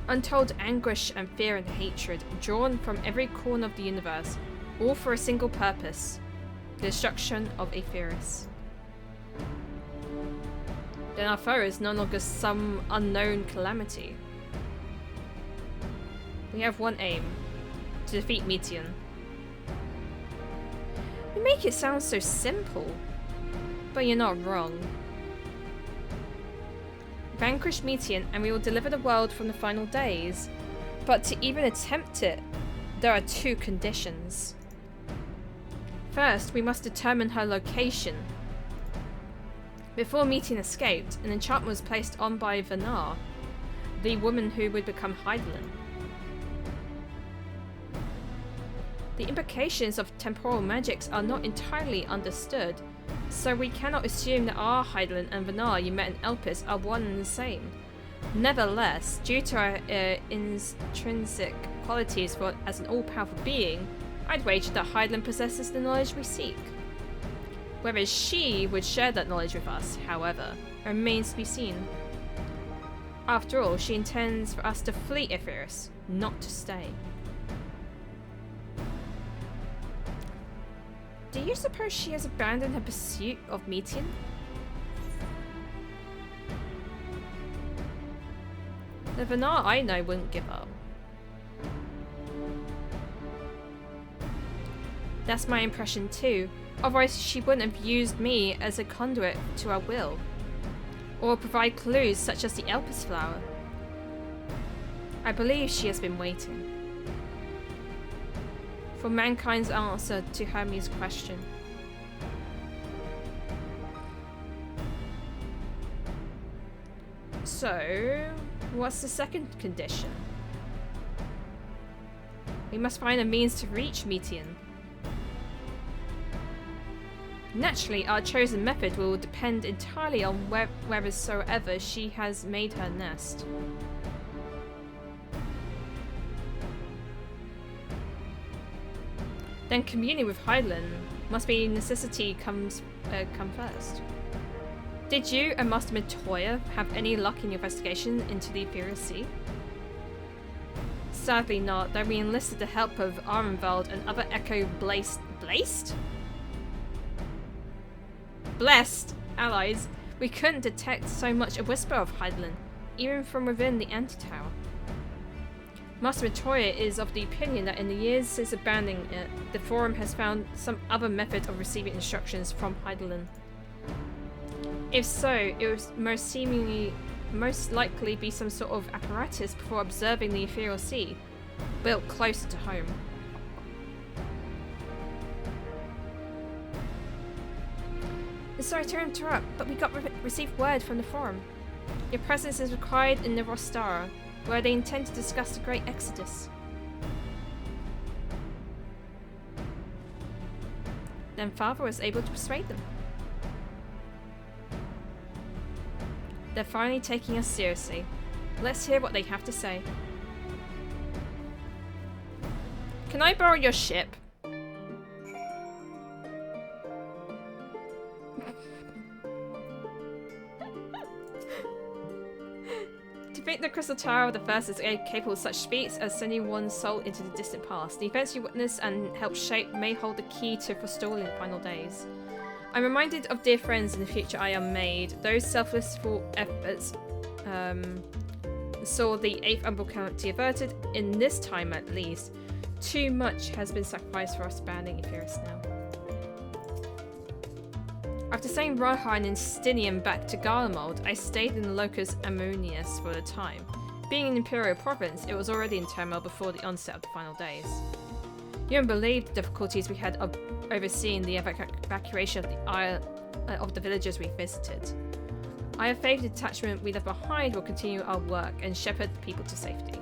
Untold anguish and fear and hatred, drawn from every corner of the universe, all for a single purpose: the destruction of Aetherius. Then our foe is no longer some unknown calamity. We have one aim: to defeat Meteon. You make it sound so simple, but you're not wrong. Vanquish Meteon and we will deliver the world from the final days. But to even attempt it, there are two conditions. First, we must determine her location. Before Meteon escaped, an enchantment was placed on by Vanar, the woman who would become Hydaelyn. The implications of temporal magics are not entirely understood, so we cannot assume that our Hydaelyn and Vanar you met in Elpis are one and the same. Nevertheless, due to her intrinsic qualities as an all-powerful being, I'd wager that Hydaelyn possesses the knowledge we seek. Whether she would share that knowledge with us, however, remains to be seen. After all, she intends for us to flee Aetherius, not to stay. Do you suppose she has abandoned her pursuit of Meteon? The Vanar I know wouldn't give up. That's my impression too, otherwise she wouldn't have used me as a conduit to her will, or provide clues such as the Elpis flower. I believe she has been waiting for mankind's answer to Hermes' question. So, what's the second condition? We must find a means to reach Meteon. Naturally, our chosen method will depend entirely on wheresoever she has made her nest. Then communing with Hydaelyn must be necessity come first. Did you and Master Matoya have any luck in your investigation into the Ethereal Sea? Sadly not, though we enlisted the help of Arenvald and other blessed allies. We couldn't detect so much a whisper of Hydaelyn, even from within the antitower. Master Matoya is of the opinion that in the years since abandoning it, the Forum has found some other method of receiving instructions from Hydaelyn. If so, it would most likely be some sort of apparatus before observing the Ethereal Sea, built closer to home. Sorry to interrupt, but we received word from the Forum. Your presence is required in the Rostara, where they intend to discuss the Great Exodus. then Father was able to persuade them. They're finally taking us seriously. Let's hear what they have to say. Can I borrow your ship? Defeat the Crystal Tower of the First is capable of such feats as sending one's soul into the distant past. The events you witness and help shape may hold the key to forestalling the final days. I'm reminded of dear friends in the future I am made. Those selfless efforts saw the 8th Umbral calamity averted, in this time at least. Too much has been sacrificed for us abandoning Ephirus now. After sending Rohan and Stinium back to Garlemald, I stayed in the Locus Ammonius for a time. Being an Imperial province, it was already in turmoil before the onset of the final days. You won't believe the difficulties we had of overseeing the evacuation of the of the villages we visited. I have faith the detachment we left behind will continue our work and shepherd the people to safety.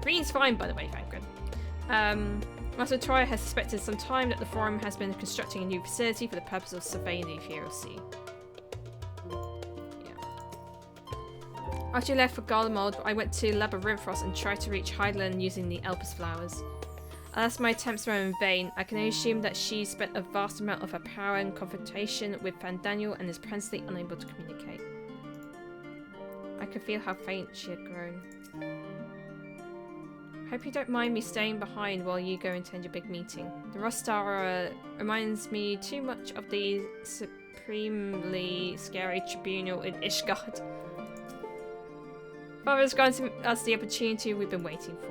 Green's fine, by the way, Fangren. Master Troy has suspected some time that the Forum has been constructing a new facility for the purpose of surveying the Ethereal Sea. After you left for Garlemald, I went to Labyrinthos and tried to reach Hydaelyn using the Elpis flowers. Alas, my attempts were in vain. I can only assume that she spent a vast amount of her power in confrontation with Fandaniel and is presently unable to communicate. I could feel how faint she had grown. Hope you don't mind me staying behind while you go and attend your big meeting. The Rostara reminds me too much of the supremely scary tribunal in Ishgard. Father has granted us the opportunity we've been waiting for.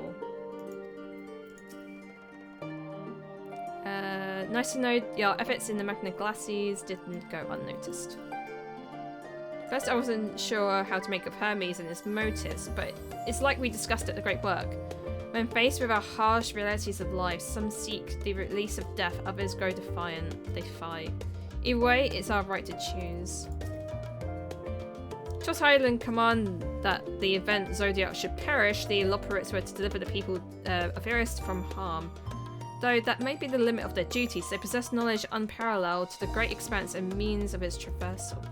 Nice to know your efforts in the Magna Glacies didn't go unnoticed. First, I wasn't sure how to make of Hermes and his motives, but it's like we discussed at the Great Work. When faced with our harsh realities of life, some seek the release of death, others grow defiant. They fight. Either way, it's our right to choose. Towards Hydaelyn command that the event Zodiac should perish, the Loperites were to deliver the people of Eris from harm. Though that may be the limit of their duties, they possess knowledge unparalleled to the great expanse and means of its traversal.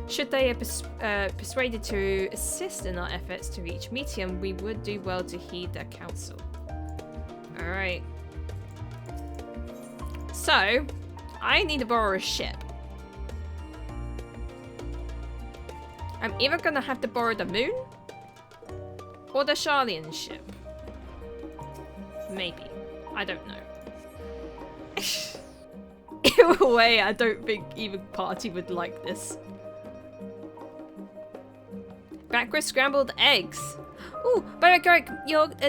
Should they are persuaded to assist in our efforts to reach Medium, we would do well to heed their counsel. Alright. So, I need to borrow a ship. I'm either gonna have to borrow the moon or the Sharlayan ship. Maybe. I don't know. Either way, I don't think either party would like this. Back with scrambled eggs. Ooh, by the way, Greg,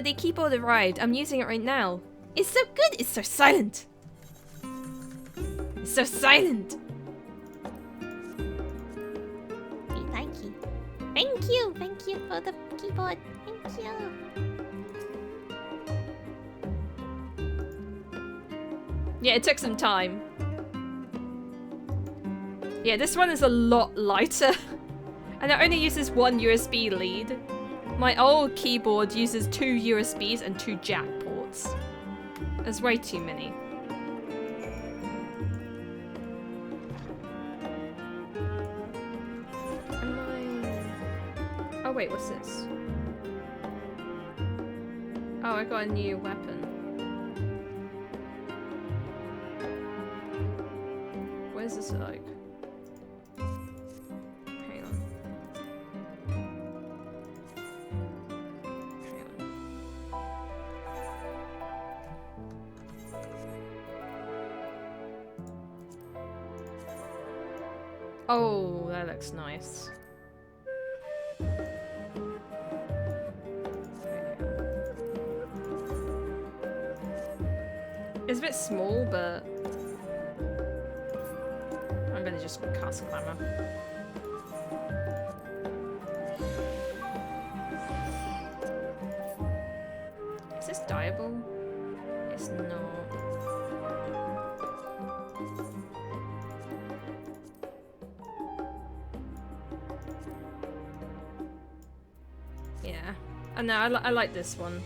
the keyboard arrived. I'm using it right now. It's so good. It's so silent. It's so silent. Thank you. Thank you. Thank you for the keyboard. Thank you. Yeah, it took some time. Yeah, this one is a lot lighter. And it only uses one USB lead. My old keyboard uses 2 USBs and 2 jack ports. There's way too many. Oh wait, what's this? Oh, I got a new weapon. What is this like? Hang on. Oh, that looks nice. It's a bit small, but I'm gonna just cast Glamour. Is this dyeable? It's not. Yeah. Oh no, I like this one.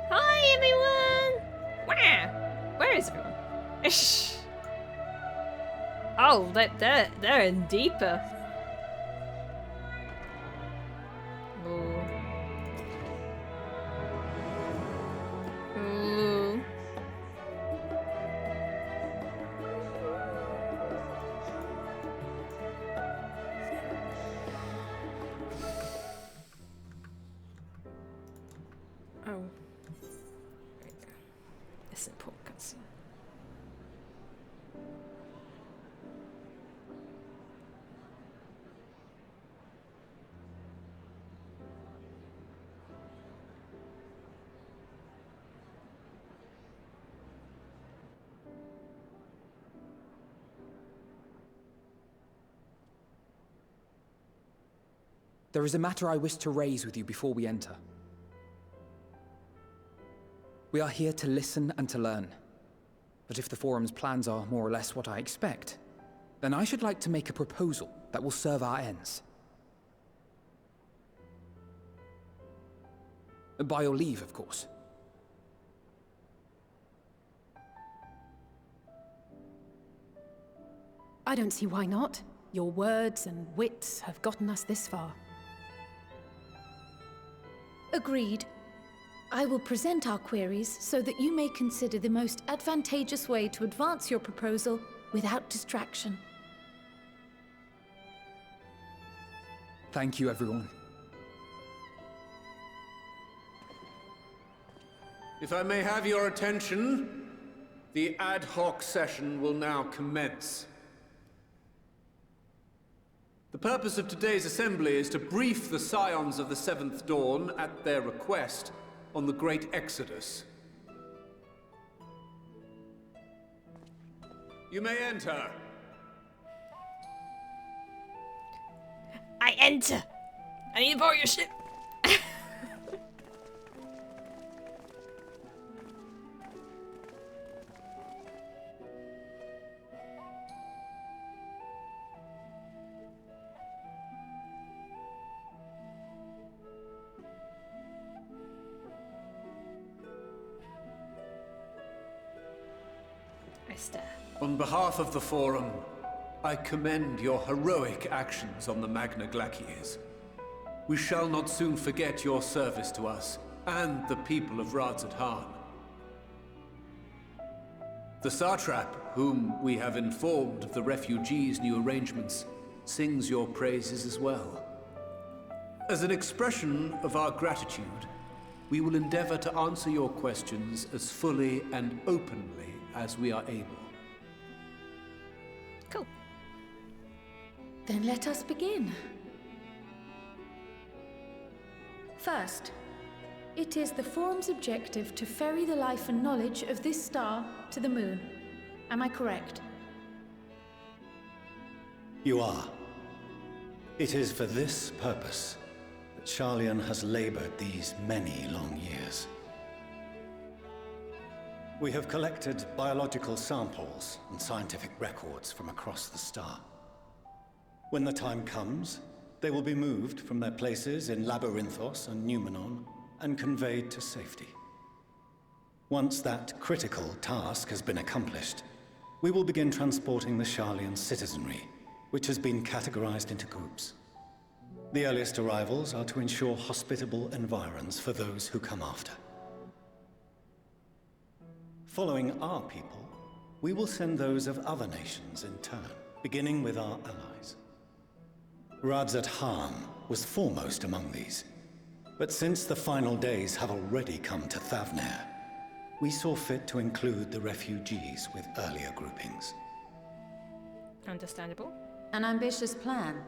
Hi everyone! Where is everyone? Oh, they're in deeper. Ooh. Ooh. Oh. It's important cutscene. There is a matter I wish to raise with you before we enter. We are here to listen and to learn. But if the Forum's plans are more or less what I expect, then I should like to make a proposal that will serve our ends. By your leave, of course. I don't see why not. Your words and wits have gotten us this far. Agreed. I will present our queries so that you may consider the most advantageous way to advance your proposal without distraction. Thank you, everyone. If I may have your attention, the ad hoc session will now commence. The purpose of today's assembly is to brief the Scions of the Seventh Dawn, at their request, on the Great Exodus. You may enter. I enter. I need to borrow your ship. I stare. On behalf of the Forum, I commend your heroic actions on the Magna Glacies. We shall not soon forget your service to us and the people of Radzat-Han. The Satrap, whom we have informed of the refugees' new arrangements, sings your praises as well. As an expression of our gratitude, we will endeavor to answer your questions as fully and openly as we are able. Cool. Then let us begin. First, it is the Forum's objective to ferry the life and knowledge of this star to the moon. Am I correct? You are. It is for this purpose that Sharlayan has labored these many long years. We have collected biological samples and scientific records from across the star. When the time comes, they will be moved from their places in Labyrinthos and Numenon and conveyed to safety. Once that critical task has been accomplished, we will begin transporting the Sharlayan citizenry, which has been categorized into groups. The earliest arrivals are to ensure hospitable environs for those who come after. Following our people, we will send those of other nations in turn, beginning with our allies. Radzat-Han was foremost among these, but since the final days have already come to Thavnair, we saw fit to include the refugees with earlier groupings. Understandable. An ambitious plan.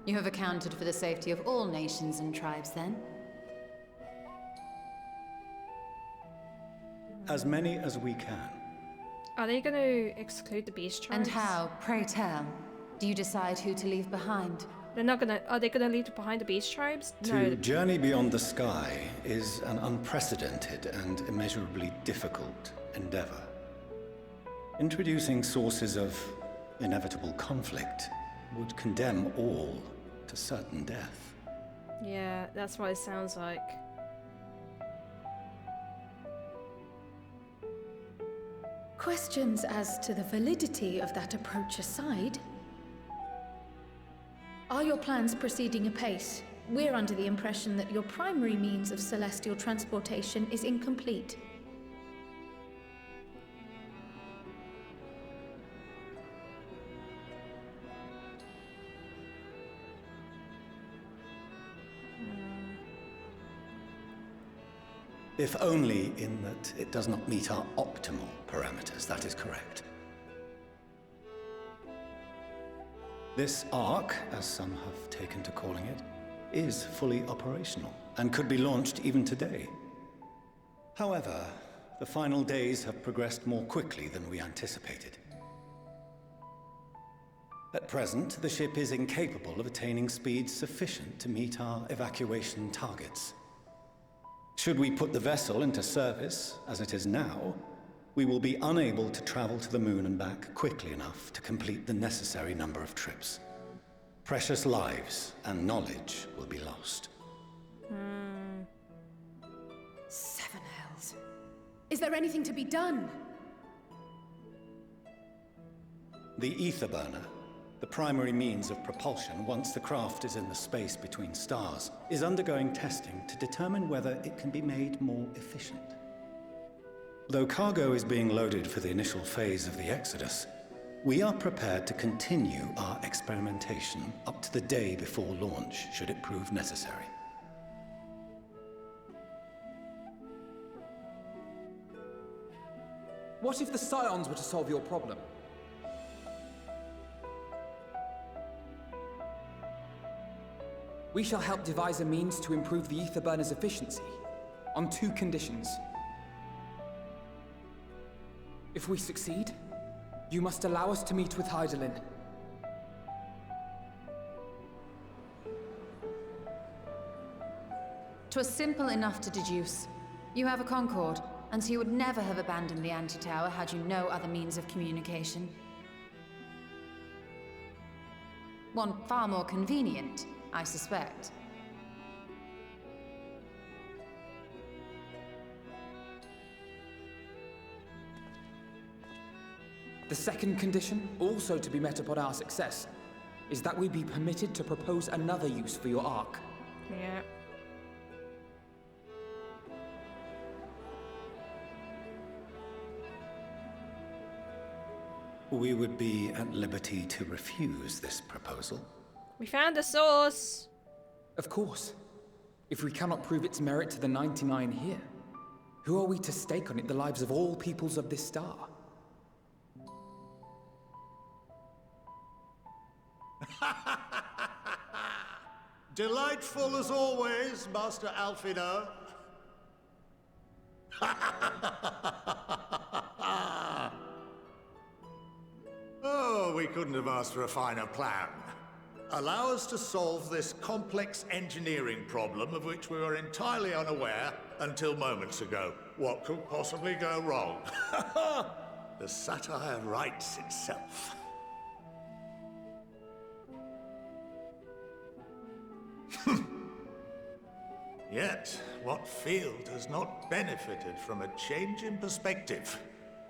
You have accounted for the safety of all nations and tribes, then? As many as we can. Are they going to exclude the beast tribes? And how, pray tell, do you decide who to leave behind? They're not gonna. Are they gonna leave behind the beast tribes? To journey beyond the sky is an unprecedented and immeasurably difficult endeavor. Introducing sources of inevitable conflict would condemn all to certain death. Yeah, that's what it sounds like. Questions as to the validity of that approach aside, are your plans proceeding apace? We're under the impression that your primary means of celestial transportation is incomplete. If only in that it does not meet our optimal parameters, that is correct. This Ark, as some have taken to calling it, is fully operational and could be launched even today. However, the final days have progressed more quickly than we anticipated. At present, the ship is incapable of attaining speeds sufficient to meet our evacuation targets. Should we put the vessel into service, as it is now, we will be unable to travel to the moon and back quickly enough to complete the necessary number of trips. Precious lives and knowledge will be lost. Seven hells. Is there anything to be done? The ether burner, the primary means of propulsion once the craft is in the space between stars, is undergoing testing to determine whether it can be made more efficient. Though cargo is being loaded for the initial phase of the Exodus, we are prepared to continue our experimentation up to the day before launch, should it prove necessary. What if the Scions were to solve your problem? We shall help devise a means to improve the ether burner's efficiency, on 2 conditions. If we succeed, you must allow us to meet with Hydaelyn. 'Twas simple enough to deduce. You have a Concord, and so you would never have abandoned the anti-tower had you no other means of communication. One far more convenient, I suspect. The second condition, also to be met upon our success, is that we be permitted to propose another use for your Ark. Yeah. We would be at liberty to refuse this proposal. We found the source! Of course. If we cannot prove its merit to the 99 here, who are we to stake on it the lives of all peoples of this star? Delightful as always, Master Alfino. Oh, we couldn't have asked for a finer plan. Allow us to solve this complex engineering problem of which we were entirely unaware until moments ago. What could possibly go wrong? The satire writes itself. Yet, what field has not benefited from a change in perspective?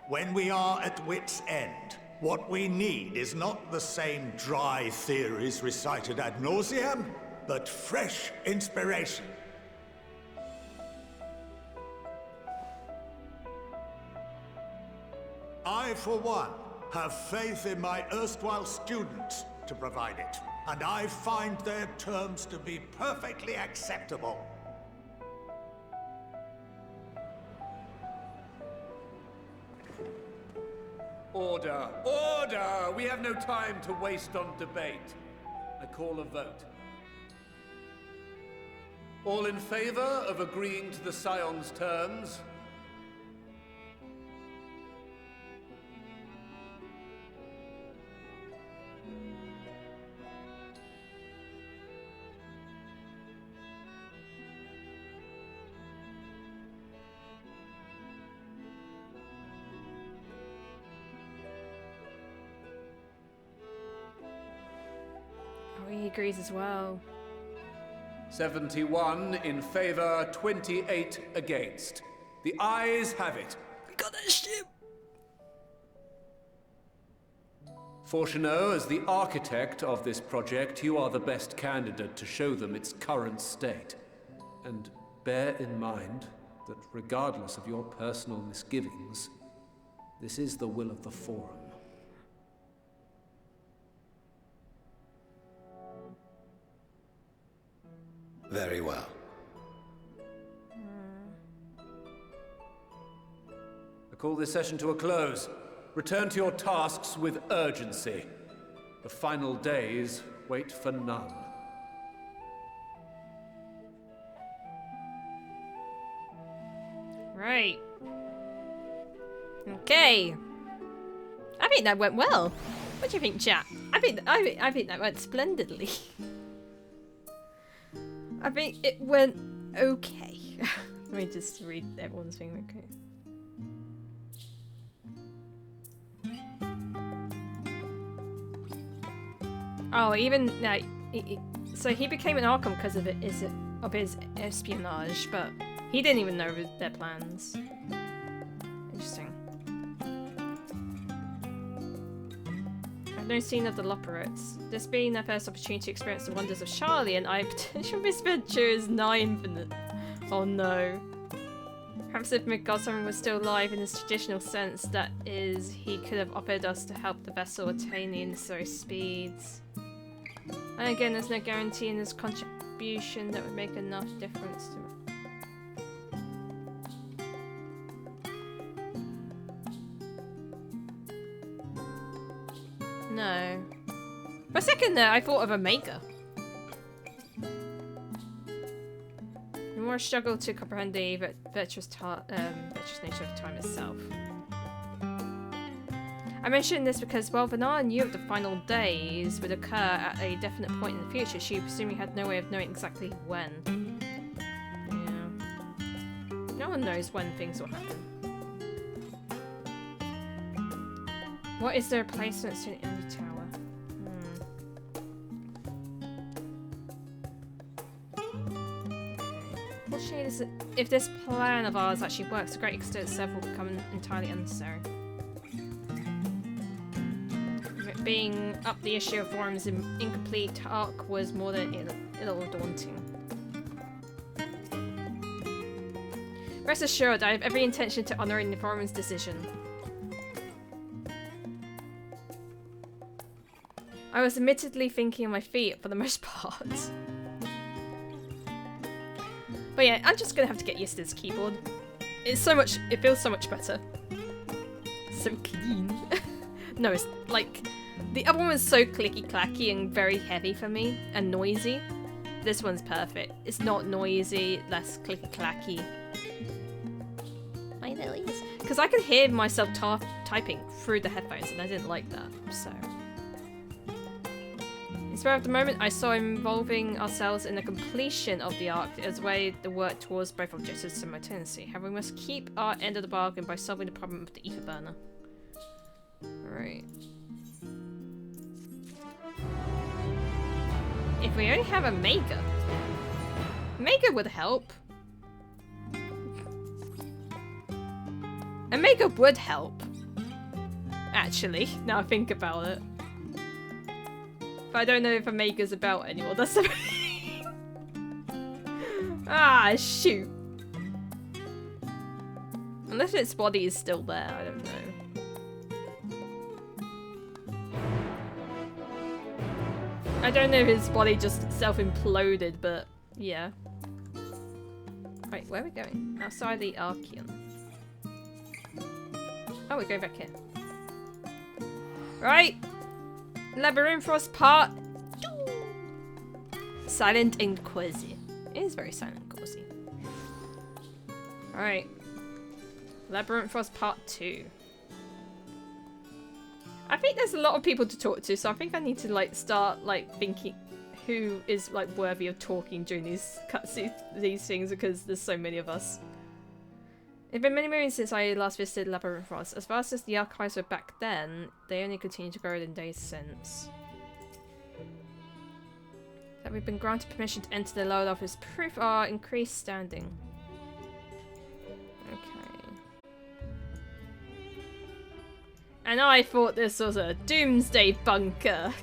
When we are at wit's end, what we need is not the same dry theories recited ad nauseam, but fresh inspiration. I, for one, have faith in my erstwhile students to provide it, and I find their terms to be perfectly acceptable. Order! Order! We have no time to waste on debate. I call a vote. All in favor of agreeing to the Scion's terms? He agrees as well. 71 in favor, 28 against. The ayes have it. We got that ship! Fortuneau, as the architect of this project, you are the best candidate to show them its current state. And bear in mind that regardless of your personal misgivings, this is the will of the Forum. Very well. I call this session to a close. Return to your tasks with urgency. The final days wait for none. Right. Okay. I think that went well. What do you think, chat? I think that went splendidly. I think it went okay. Let me just read everyone's thing. Okay. Oh, even like, so he became an Archon because of his espionage, but he didn't even know their plans. Interesting. I've no scene of the Loperates. This being their first opportunity to experience the wonders of Charlie, and I potential misadventure is nigh infinite. Oh no. Perhaps if McGossamer was still alive in his traditional sense, that is, he could have offered us to help the vessel attain the necessary speeds. And again, there's no guarantee in his contribution that would make enough difference to No. For a second there, I thought of Omega. The more I struggle to comprehend the virtuous nature of time itself. I mention this because, while Vanilla knew of the final days would occur at a definite point in the future, she presumably had no way of knowing exactly when. Yeah. No one knows when things will happen. What is the replacement to an Indy Tower? Fortunately, if this plan of ours actually works, a great extent itself will become entirely unnecessary. Being up the issue of Forum's incomplete arc was more than a little daunting. Rest assured, I have every intention to honouring the Forum's decision. I was admittedly thinking on my feet for the most part. But yeah, I'm just gonna have to get used to this keyboard. It feels so much better. So clean. No, it's like, the other one was so clicky-clacky and very heavy for me, and noisy. This one's perfect. It's not noisy, less clicky-clacky. My lilies. Because I could hear myself typing through the headphones, and I didn't like that, so. Instead of the moment I saw involving ourselves in the completion of the arc as a way to work towards both objectives simultaneously. However, we must keep our end of the bargain by solving the problem of the ether burner. Right. If we only have a Mega. Mega would help. A Mega would help. Actually, now I think about it. But I don't know if Omega's about anymore. That's the Ah, shoot. Unless its body is still there, I don't know. I don't know if his body just self-imploded, but yeah. Right, where are we going? Outside the Archeon. Oh, we're going back here. Right. Labyrinthos Part 2. Silent and cozy. It is very silent and cozy. Alright. Labyrinthos Part 2. I think there's a lot of people to talk to, so I think I need to like start like thinking who is like worthy of talking during these these things, because there's so many of us. It's been many moons since I last visited Labyrinthos. As fast as the archives were back then, they only continue to grow in days since. That we've been granted permission to enter the lower level is proof of our increased standing. Okay. And I thought this was a doomsday bunker.